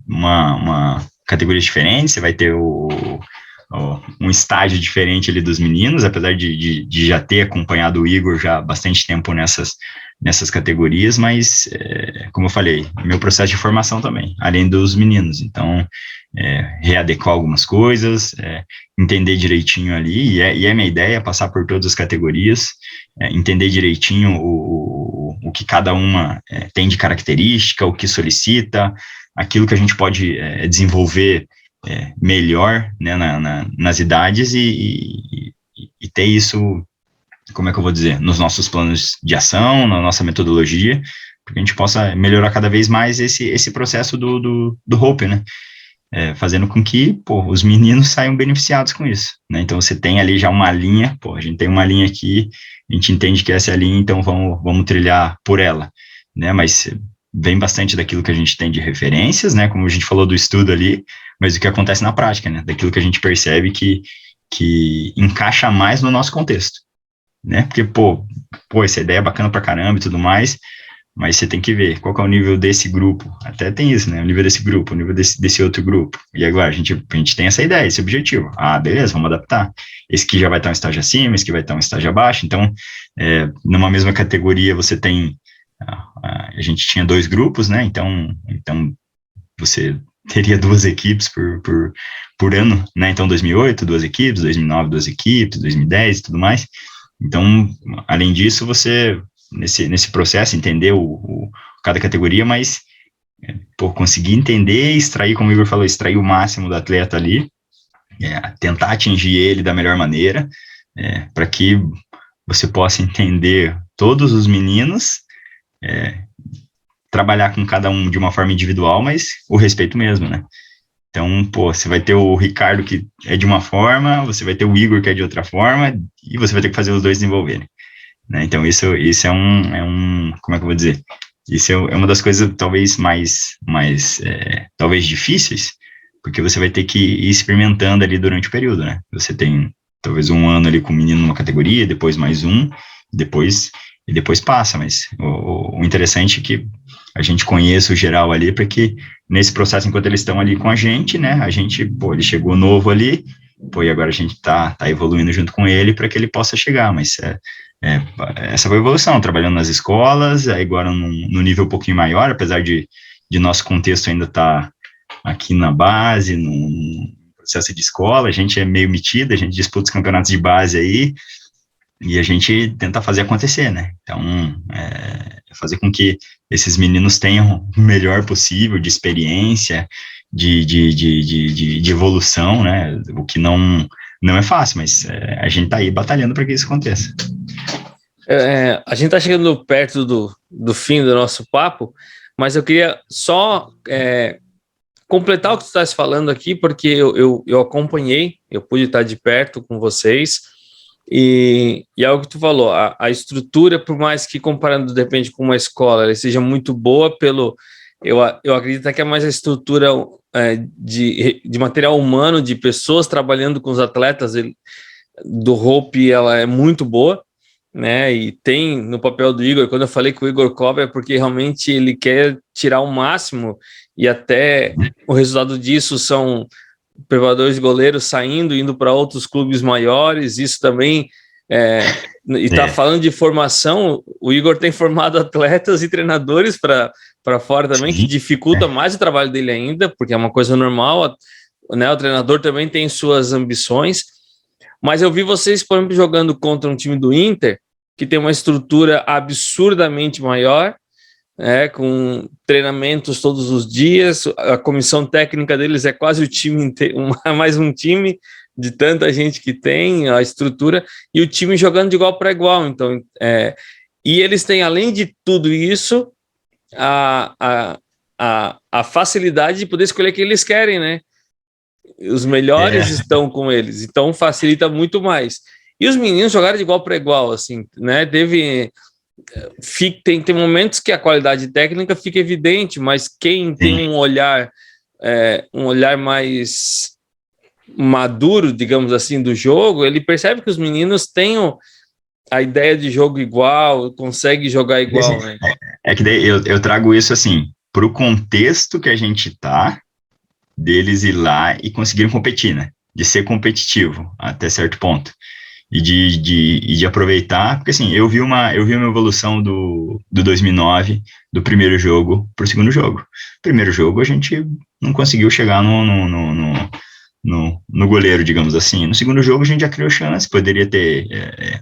uma categoria diferente, você vai ter um estágio diferente ali dos meninos, apesar de já ter acompanhado o Igor já há bastante tempo nessas categorias, mas, como eu falei, meu processo de formação também, além dos meninos, então, readequar algumas coisas, entender direitinho ali, e é minha ideia, passar por todas as categorias, entender direitinho o que cada uma tem de característica, o que solicita, aquilo que a gente pode desenvolver melhor, né, nas idades e ter isso, como é que eu vou dizer, nos nossos planos de ação, na nossa metodologia, para que a gente possa melhorar cada vez mais esse processo do Hope, né? Fazendo com que, pô, os meninos saiam beneficiados com isso, né? Então, você tem ali já uma linha, pô, a gente tem uma linha aqui, a gente entende que essa é a linha, então vamos trilhar por ela, né? Mas vem bastante daquilo que a gente tem de referências, né? Como a gente falou do estudo ali, mas o que acontece na prática, né? Daquilo que a gente percebe que encaixa mais no nosso contexto, né? Porque, pô, essa ideia é bacana pra caramba e tudo mais, mas você tem que ver qual que é o nível desse grupo. Até tem isso, né? O nível desse grupo, o nível desse outro grupo. E agora a gente tem essa ideia, esse objetivo. Ah, beleza, vamos adaptar. Esse que já vai estar um estágio acima, esse que vai estar um estágio abaixo. Então, numa mesma categoria, você tem... A gente tinha 2 grupos, né? Então você teria 2 equipes por ano, né? Então, 2008, 2 equipes, 2009, 2 equipes, 2010 e tudo mais. Então, além disso, você... Nesse processo, entender cada categoria, mas conseguir entender e extrair, como o Igor falou, extrair o máximo do atleta ali, tentar atingir ele da melhor maneira, para que você possa entender todos os meninos, trabalhar com cada um de uma forma individual, mas o respeito mesmo, né? Então, você vai ter o Ricardo que é de uma forma, você vai ter o Igor que é de outra forma, e você vai ter que fazer os dois desenvolverem. Né? Então, isso é um, como é que eu vou dizer? Isso é uma das coisas talvez mais talvez difíceis, porque você vai ter que ir experimentando ali durante o período, né? Você tem talvez um ano ali com o menino numa categoria, depois mais um, depois passa, mas o interessante é que a gente conheça o geral ali, para que nesse processo, enquanto eles estão ali com a gente, né, a gente, ele chegou novo ali, e agora a gente tá evoluindo junto com ele para que ele possa chegar, mas essa foi a evolução, trabalhando nas escolas, agora no nível um pouquinho maior, apesar de nosso contexto ainda estar aqui na base, no processo de escola, a gente é meio metido, a gente disputa os campeonatos de base aí, e a gente tenta fazer acontecer, né? Então, fazer com que esses meninos tenham o melhor possível de experiência, de evolução, né? O que não é fácil, mas a gente tá aí batalhando para que isso aconteça. A gente está chegando perto do fim do nosso papo, mas eu queria só completar o que tu estás falando aqui, porque eu acompanhei, eu pude estar de perto com vocês, e é o que tu falou, a estrutura, por mais que comparando, de repente, com uma escola, ela seja muito boa eu acredito que é mais a estrutura de material humano, de pessoas trabalhando com os atletas do Hope, ela é muito boa, né? E tem no papel do Igor, quando eu falei que o Igor cobra, é porque realmente ele quer tirar o máximo, e até o resultado disso são preparadores de goleiros saindo, indo para outros clubes maiores, isso também... e está falando de formação, o Igor tem formado atletas e treinadores para fora também, que dificulta mais o trabalho dele ainda, porque é uma coisa normal, né? O treinador também tem suas ambições, mas eu vi vocês, por exemplo, jogando contra um time do Inter, que tem uma estrutura absurdamente maior, com treinamentos todos os dias, a comissão técnica deles é quase o time inteiro, mais um time, de tanta gente que tem, a estrutura, e o time jogando de igual para igual. Então, e eles têm, além de tudo isso, a facilidade de poder escolher quem eles querem, né? Os melhores estão com eles, então facilita muito mais. E os meninos jogaram de igual para igual, assim, né? Tem momentos que a qualidade técnica fica evidente, mas quem tem um olhar mais maduro, digamos assim, do jogo, ele percebe que os meninos têm a ideia de jogo igual, conseguem jogar igual, né? Que daí eu trago isso assim, para o contexto que a gente tá, deles ir lá e conseguirem competir, né? De ser competitivo até certo ponto. E de aproveitar, porque assim, eu vi uma evolução do 2009, do primeiro jogo para o segundo jogo. Primeiro jogo a gente não conseguiu chegar no goleiro, digamos assim. No segundo jogo a gente já criou chance, poderia ter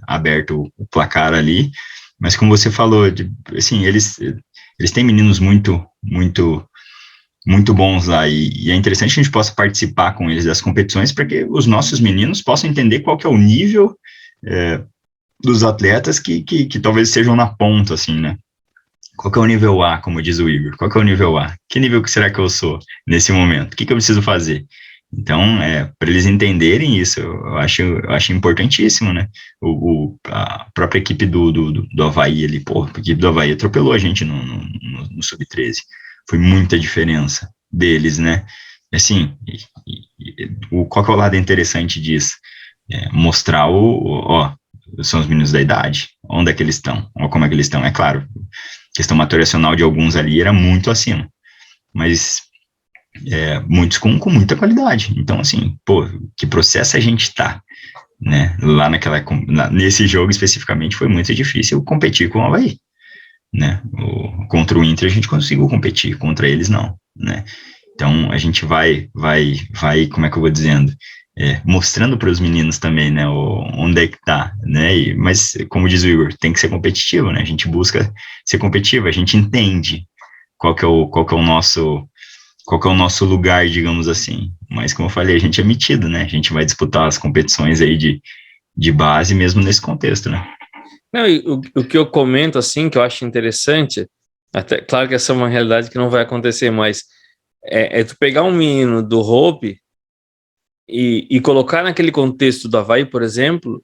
aberto o placar ali, mas como você falou, assim, eles têm meninos muito, muito, muito bons lá, e é interessante que a gente possa participar com eles das competições, para que os nossos meninos possam entender qual que é o nível dos atletas que talvez estejam na ponta, assim, né? Qual que é o nível A, como diz o Igor? Qual que é o nível A? Que nível que será que eu sou nesse momento? O que eu preciso fazer? Então, para eles entenderem isso, eu acho importantíssimo, né? A própria equipe do Avaí ali, a equipe do Avaí atropelou a gente no Sub-13. Foi muita diferença deles, né? Assim, qual que é o lado interessante disso? Mostrar são os meninos da idade, onde é que eles estão, ou como é que eles estão. É claro, a questão maturacional de alguns ali era muito acima, mas muitos com muita qualidade. Então, assim, que processo a gente tá, né? Lá nesse jogo especificamente foi muito difícil competir com o Avaí, né? Contra o Inter a gente conseguiu competir, contra eles não, né? Então a gente vai, como é que eu vou dizendo? Mostrando para os meninos também, né, onde é que tá, né? Mas, como diz o Igor, tem que ser competitivo, né? A gente busca ser competitivo, a gente entende qual que é o nosso lugar, digamos assim. Mas, como eu falei, a gente é metido, né? A gente vai disputar as competições aí de base mesmo nesse contexto, né? Não, o que eu comento, assim, que eu acho interessante, até claro que essa é uma realidade que não vai acontecer, mas tu pegar um menino do Hope e colocar naquele contexto do Avaí, por exemplo,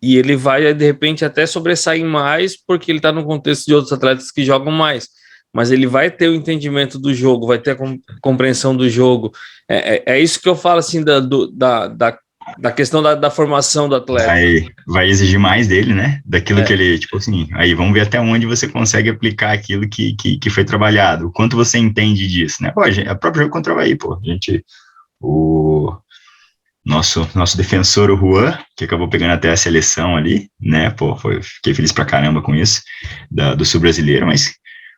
e ele vai, de repente, até sobressair mais porque ele está no contexto de outros atletas que jogam mais. Mas ele vai ter o entendimento do jogo, vai ter a compreensão do jogo. É isso que eu falo, assim, da questão da formação do atleta. Vai exigir mais dele, né? Daquilo que ele, tipo assim, aí vamos ver até onde você consegue aplicar aquilo que foi trabalhado. O quanto você entende disso, né? É o próprio jogo contra o Avaí, o nosso defensor, o Juan, que acabou pegando até a seleção ali, né? Fiquei feliz pra caramba com isso, do Sul-Brasileiro, mas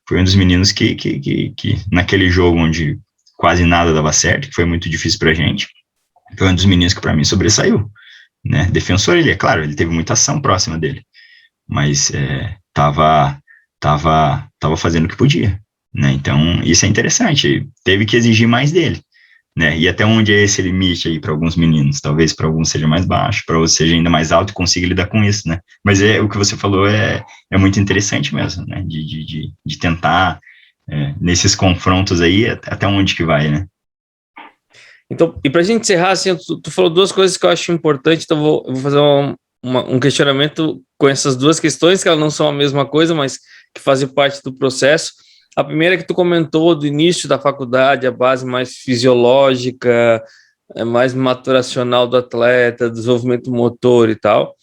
foi um dos meninos que naquele jogo onde quase nada dava certo, que foi muito difícil pra gente, foi um dos meninos que para mim sobressaiu, né? Defensor, ele, é claro, ele teve muita ação próxima dele, mas tava fazendo o que podia, né? Então, isso é interessante, teve que exigir mais dele, né? E até onde é esse limite aí para alguns meninos? Talvez para alguns seja mais baixo, para outros seja ainda mais alto e consiga lidar com isso, né? Mas o que você falou é muito interessante mesmo, né? De tentar, nesses confrontos aí, até onde que vai, né? Então, e para a gente encerrar, assim, tu falou duas coisas que eu acho importante, então eu vou fazer um questionamento com essas duas questões, que elas não são a mesma coisa, mas que fazem parte do processo. A primeira é que tu comentou do início da faculdade, a base mais fisiológica, mais maturacional do atleta, desenvolvimento motor e tal.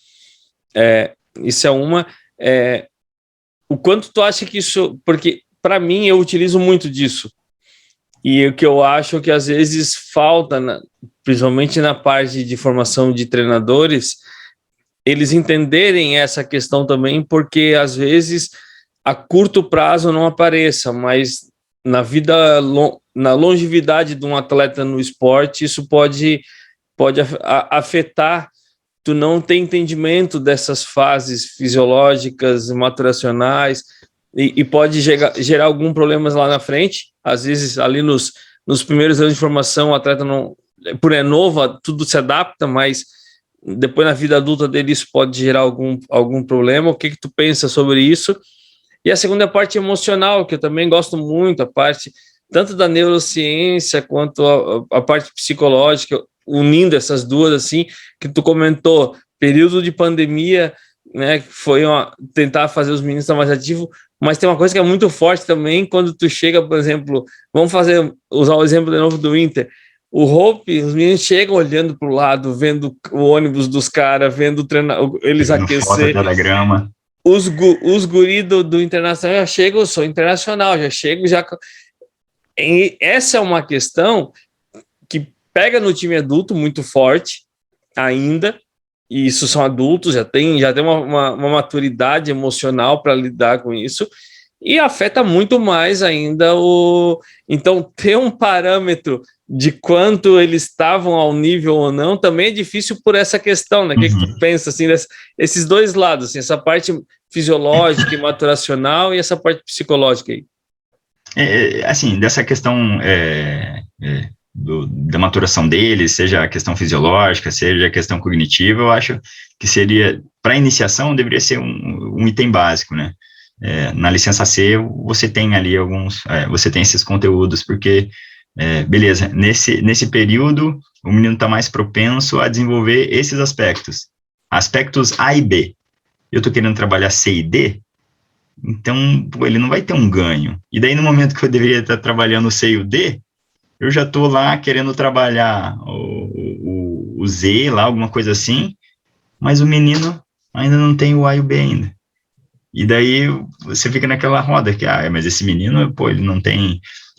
Isso é uma. O quanto tu acha que isso... Porque, para mim, eu utilizo muito disso. E o que eu acho que às vezes falta, principalmente na parte de formação de treinadores, eles entenderem essa questão também, porque às vezes a curto prazo não apareça, mas na vida, na longevidade de um atleta no esporte, isso pode afetar. Tu não tem entendimento dessas fases fisiológicas, maturacionais, e pode gerar algum problemas lá na frente. Às vezes, ali nos primeiros anos de formação, o atleta não, por é novo, tudo se adapta, mas depois na vida adulta dele isso pode gerar algum problema. O que tu pensa sobre isso? E a segunda parte emocional, que eu também gosto muito, a parte tanto da neurociência quanto a parte psicológica, unindo essas duas, assim, que tu comentou, período de pandemia, né, que foi tentar fazer os meninos estar mais ativos, mas tem uma coisa que é muito forte também, quando tu chega, por exemplo, usar o exemplo de novo do Inter, o Hope, os meninos chegam olhando para o lado, vendo o ônibus dos caras, vendo eles aquecer. Da grama. Os guri do Internacional já chegam, eu sou internacional, já chego, já... E essa é uma questão que pega no time adulto muito forte ainda, e isso são adultos, já tem uma maturidade emocional para lidar com isso, e afeta muito mais ainda Então, ter um parâmetro de quanto eles estavam ao nível ou não, também é difícil por essa questão, né? O que tu pensa, assim, esses dois lados, assim, essa parte fisiológica e maturacional e essa parte psicológica aí? Assim, dessa questão da maturação deles, seja a questão fisiológica, seja a questão cognitiva, eu acho que seria, para iniciação, deveria ser um item básico, né? Na licença C, você tem ali você tem esses conteúdos, porque, beleza, nesse período, o menino está mais propenso a desenvolver esses aspectos A e B. Eu estou querendo trabalhar C e D, então, ele não vai ter um ganho. E daí, no momento que eu deveria estar trabalhando o C e o D, eu já estou lá querendo trabalhar o Z, lá, alguma coisa assim, mas o menino ainda não tem o A e o B ainda. E daí, você fica naquela roda que, mas esse menino,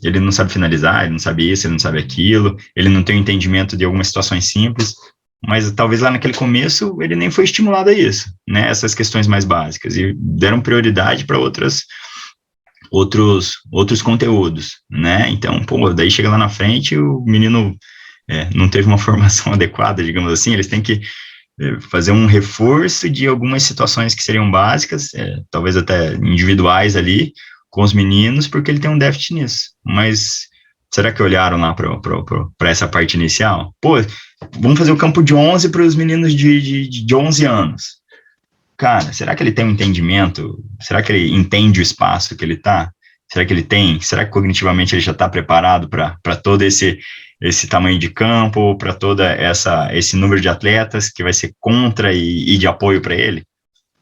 ele não sabe finalizar, ele não sabe isso, ele não sabe aquilo, ele não tem o entendimento de algumas situações simples, mas talvez lá naquele começo ele nem foi estimulado a isso, né, essas questões mais básicas, e deram prioridade para outros conteúdos, né, então, daí chega lá na frente, o menino não teve uma formação adequada, digamos assim, eles têm que fazer um reforço de algumas situações que seriam básicas, talvez até individuais ali, com os meninos, porque ele tem um déficit nisso, mas será que olharam lá para essa parte inicial? Vamos fazer o campo de 11 para os meninos de 11 anos. Cara, será que ele tem um entendimento? Será que ele entende o espaço que ele está? Será que ele tem? Será que cognitivamente ele já está preparado para todo esse tamanho de campo, para todo esse número de atletas que vai ser contra e de apoio para ele?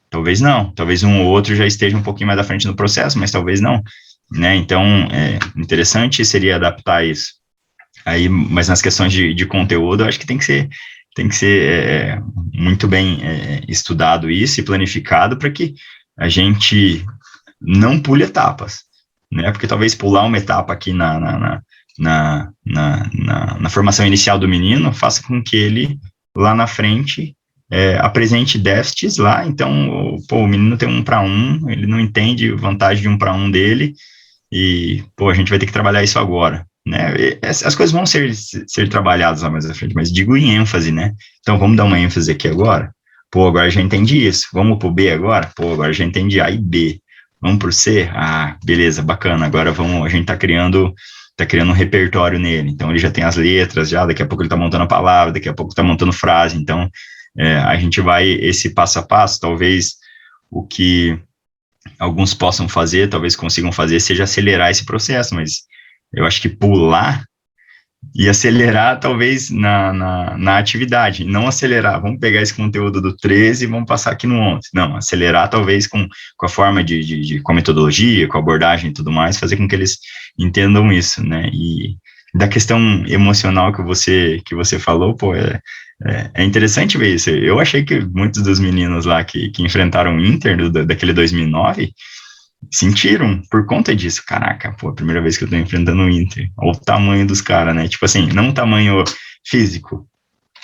Talvez não. Talvez um ou outro já esteja um pouquinho mais à frente no processo, mas talvez não. Né? Então, interessante seria adaptar isso. Aí, mas nas questões de conteúdo, eu acho que tem que ser muito bem estudado isso e planificado para que a gente não pule etapas, né? Porque talvez pular uma etapa aqui na formação inicial do menino faça com que ele, lá na frente, apresente déficits lá. Então, o menino tem 1-1, ele não entende vantagem de 1-1 dele, e, a gente vai ter que trabalhar isso agora, né? As coisas vão ser trabalhadas lá mais à frente, mas digo em ênfase, né? Então, vamos dar uma ênfase aqui agora. Agora já entendi isso. Vamos pro B agora? Agora já entendi A e B. Vamos pro C? Beleza, bacana. Agora a gente tá criando um repertório nele. Então, ele já tem as letras, daqui a pouco ele tá montando a palavra, daqui a pouco tá montando frase. Então, a gente vai, esse passo a passo, talvez o que alguns possam fazer, talvez consigam fazer, seja acelerar esse processo, mas eu acho que pular e acelerar, talvez, na atividade, não acelerar, vamos pegar esse conteúdo do 13 e vamos passar aqui no 11, não, acelerar, talvez, com a forma com a metodologia, com a abordagem e tudo mais, fazer com que eles entendam isso, né, e da questão emocional que você falou, é interessante ver isso. Eu achei que muitos dos meninos lá que enfrentaram o Inter, daquele 2009, sentiram por conta disso. Caraca, pô, a primeira vez que eu tô enfrentando o Inter. Olha o tamanho dos caras, né? Tipo assim, não o tamanho físico,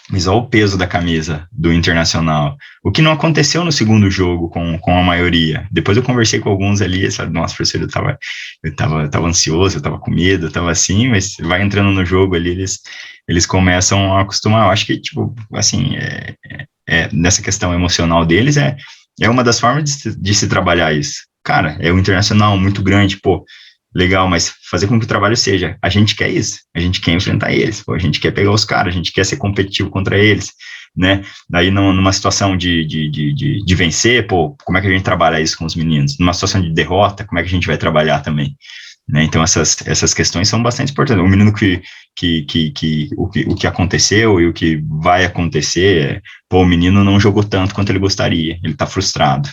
mas olha o peso da camisa do Internacional. O que não aconteceu no segundo jogo com a maioria. Depois eu conversei com alguns ali, sabe? Nossa, professor, eu tava ansioso, eu tava com medo, eu tava assim, mas vai entrando no jogo ali, eles começam a acostumar. Eu acho que, tipo, assim, nessa questão emocional deles, é uma das formas de se trabalhar isso. Cara, é um Internacional muito grande, pô, legal, mas fazer com que o trabalho seja, a gente quer isso, a gente quer enfrentar eles, pô, a gente quer pegar os caras, a gente quer ser competitivo contra eles, né? Daí numa situação de vencer, pô, como é que a gente trabalha isso com os meninos? Numa situação de derrota, como é que a gente vai trabalhar também? Né? Então essas questões são bastante importantes. O menino o que aconteceu e o que vai acontecer, pô, o menino não jogou tanto quanto ele gostaria, ele tá frustrado.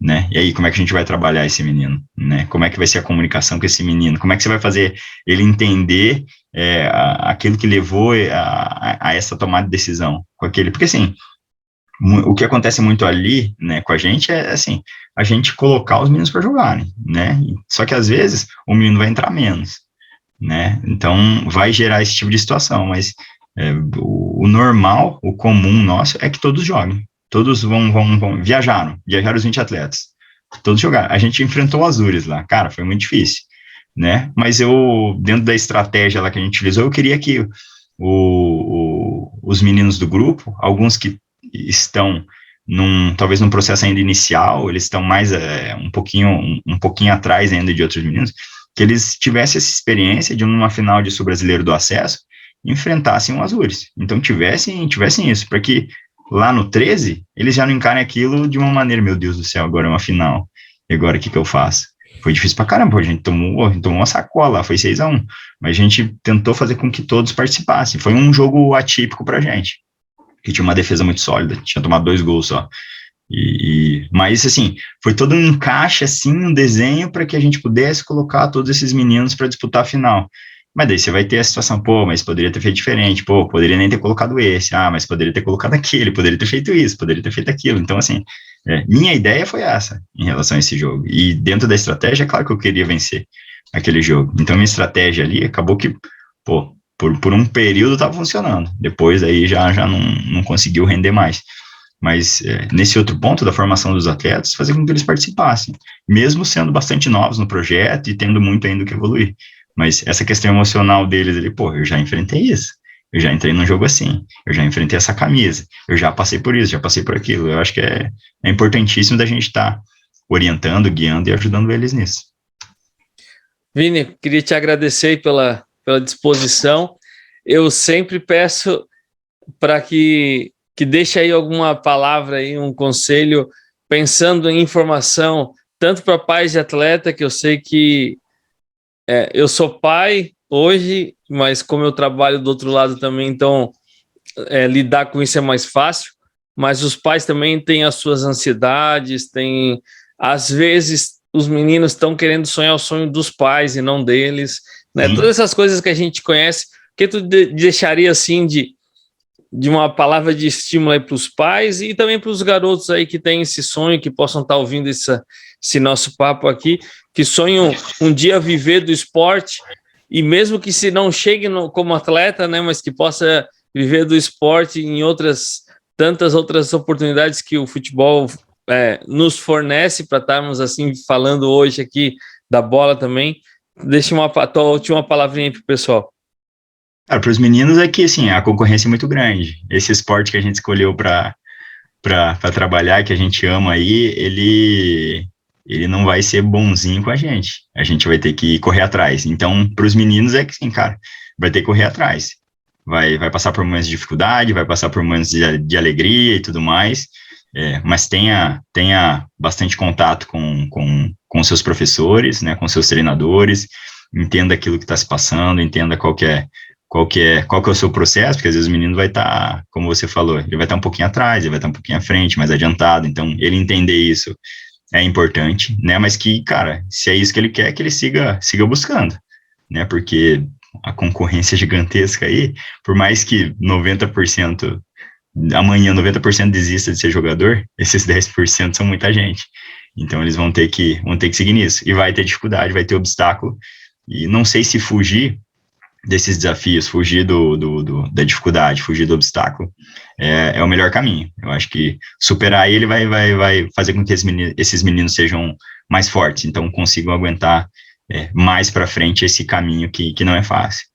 Né? E aí, como é que a gente vai trabalhar esse menino? Né? Como é que vai ser a comunicação com esse menino? Como é que você vai fazer ele entender aquilo que levou a essa tomada de decisão com aquele? Porque, assim, o que acontece muito ali, né, com a gente é, assim, a gente colocar os meninos para jogarem, né? Só que, às vezes, o menino vai entrar menos, né? Então, vai gerar esse tipo de situação, mas o normal, o comum nosso é que todos joguem. Todos viajaram os 20 atletas, todos jogaram. A gente enfrentou o Azures lá, cara, foi muito difícil, né? Mas dentro da estratégia lá que a gente utilizou, eu queria que os meninos do grupo, alguns que estão talvez num processo ainda inicial, eles estão mais um pouquinho atrás ainda de outros meninos, que eles tivessem essa experiência de numa final de Sul-Brasileiro do Acesso, enfrentassem o Azures. Então tivessem isso, para que lá no 13, eles já não encarem aquilo de uma maneira, meu Deus do céu, agora é uma final, e agora o que eu faço? Foi difícil pra caramba, a gente tomou uma sacola, foi 6-1, mas a gente tentou fazer com que todos participassem. Foi um jogo atípico pra gente, que tinha uma defesa muito sólida, tinha tomado 2 gols só. Mas, assim, foi todo um encaixe, assim, um desenho para que a gente pudesse colocar todos esses meninos para disputar a final. Mas daí você vai ter a situação, pô, mas poderia ter feito diferente, pô, poderia nem ter colocado esse, mas poderia ter colocado aquele, poderia ter feito isso, poderia ter feito aquilo. Então, assim, minha ideia foi essa em relação a esse jogo. E dentro da estratégia, é claro que eu queria vencer aquele jogo. Então, minha estratégia ali acabou que, pô, por um período estava funcionando. Depois aí já não conseguiu render mais. Mas nesse outro ponto da formação dos atletas, fazer com que eles participassem, mesmo sendo bastante novos no projeto e tendo muito ainda que evoluir. Mas essa questão emocional deles, pô, eu já enfrentei isso, eu já entrei num jogo assim, eu já enfrentei essa camisa, eu já passei por isso, já passei por aquilo. Eu acho que é importantíssimo da gente estar orientando, guiando e ajudando eles nisso. Vini, queria te agradecer pela disposição. Eu sempre peço para que deixe aí alguma palavra, aí, um conselho, pensando em informação, tanto para pais de atleta, que eu sei que eu sou pai hoje, mas como eu trabalho do outro lado também, então lidar com isso é mais fácil, mas os pais também têm as suas ansiedades, às vezes os meninos estão querendo sonhar o sonho dos pais e não deles, né? Todas essas coisas que a gente conhece, que tu deixaria assim de uma palavra de estímulo aí para os pais e também para os garotos aí que têm esse sonho, que possam estar ouvindo esse nosso papo aqui, que sonham um dia viver do esporte, e mesmo que se não chegue como atleta, né, mas que possa viver do esporte em tantas outras oportunidades que o futebol nos fornece para estarmos assim falando hoje aqui da bola também. Deixa tua última palavrinha aí para o pessoal. Para os meninos é que, assim, a concorrência é muito grande. Esse esporte que a gente escolheu para trabalhar, que a gente ama aí, ele não vai ser bonzinho com a gente. A gente vai ter que correr atrás. Então, para os meninos é que, sim, cara, vai ter que correr atrás. Vai passar por momentos de dificuldade, vai passar por momentos de alegria e tudo mais, mas tenha bastante contato com seus professores, né, com seus treinadores, entenda aquilo que está se passando, entenda qual que é o seu processo, porque às vezes o menino vai estar, como você falou, ele vai estar um pouquinho atrás, ele vai estar um pouquinho à frente, mais adiantado, então ele entender isso é importante, né, mas que, cara, se é isso que ele quer, que ele siga buscando, né, porque a concorrência gigantesca aí, por mais que 90% desista de ser jogador, esses 10% são muita gente, Então eles vão ter que seguir nisso, e vai ter dificuldade, vai ter obstáculo, e não sei se fugir desses desafios, fugir da dificuldade, fugir do obstáculo, é o melhor caminho. Eu acho que superar ele vai fazer com que esses meninos sejam mais fortes, então consigam aguentar mais para frente esse caminho que não é fácil.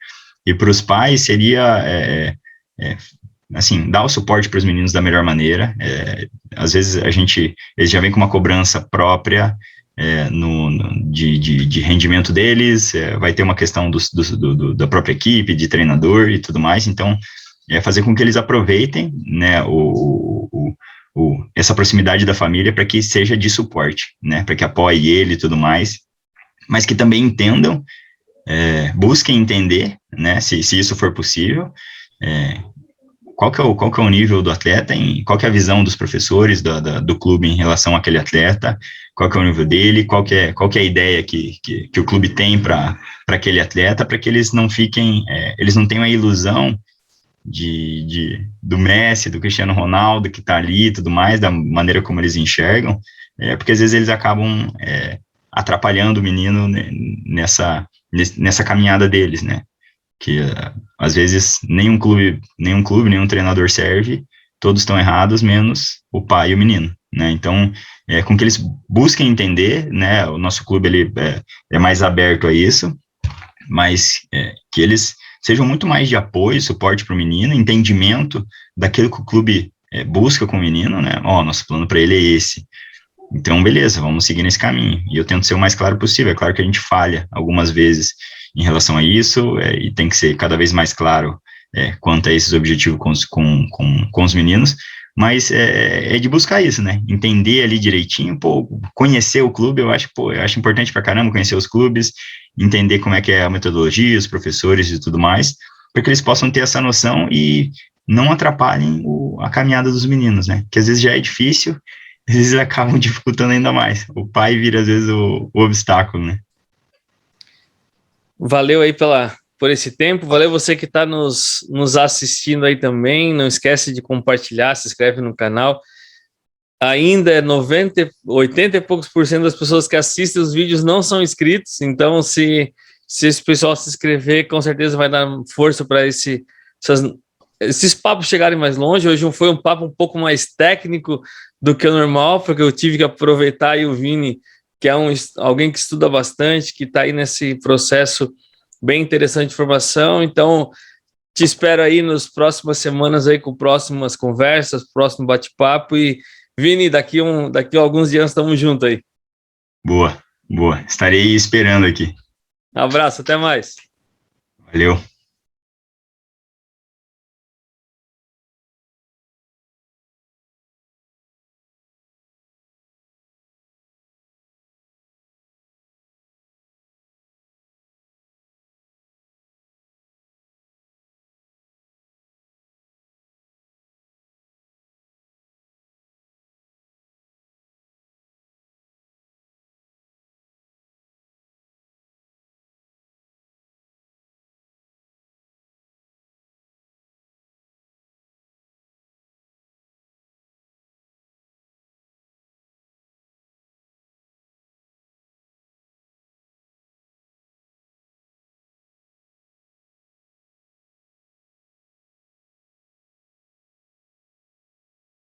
E para os pais seria, assim, dar o suporte para os meninos da melhor maneira. Às vezes eles já vêm com uma cobrança própria, de rendimento deles, vai ter uma questão da própria equipe, de treinador e tudo mais, então fazer com que eles aproveitem, né, essa proximidade da família para que seja de suporte, né, para que apoie ele e tudo mais, mas que também entendam, busquem entender, né, se isso for possível, qual que é o nível do atleta, qual que é a visão dos professores do clube em relação àquele atleta, qual que é o nível dele, qual que é a ideia que o clube tem para aquele atleta, para que eles não fiquem, eles não tenham a ilusão do Messi, do Cristiano Ronaldo, que está ali e tudo mais, da maneira como eles enxergam, porque às vezes eles acabam atrapalhando o menino nessa caminhada deles, né? Que às vezes nenhum clube, nenhum treinador serve, todos estão errados, menos o pai e o menino, né? Então, com que eles busquem entender, né? O nosso clube ele é mais aberto a isso, mas que eles sejam muito mais de apoio, suporte para o menino, entendimento daquilo que o clube busca com o menino, né? Nosso plano para ele é esse. Então, beleza, vamos seguir nesse caminho. E eu tento ser o mais claro possível. É claro que a gente falha algumas vezes em relação a isso, e tem que ser cada vez mais claro quanto a esses objetivos com os meninos, mas é de buscar isso, né? Entender ali direitinho, conhecer o clube, eu acho importante pra caramba conhecer os clubes, entender como é que é a metodologia, os professores e tudo mais, para que eles possam ter essa noção e não atrapalhem a caminhada dos meninos, né? Que às vezes já é difícil, às vezes acabam dificultando ainda mais. O pai vira, às vezes, o obstáculo, né? Valeu aí por esse tempo, valeu você que está nos assistindo aí também, não esquece de compartilhar, se inscreve no canal. Ainda 80 e poucos por cento das pessoas que assistem os vídeos não são inscritos, então se esse pessoal se inscrever, com certeza vai dar força para esses papos chegarem mais longe. Hoje foi um papo um pouco mais técnico do que o normal, porque eu tive que aproveitar aí o Vini, que é alguém que estuda bastante, que está aí nesse processo bem interessante de formação. Então, te espero aí nas próximas semanas aí com próximas conversas, próximo bate-papo. E, Vini, daqui a alguns dias estamos juntos aí. Boa. Estarei esperando aqui. Abraço, até mais. Valeu.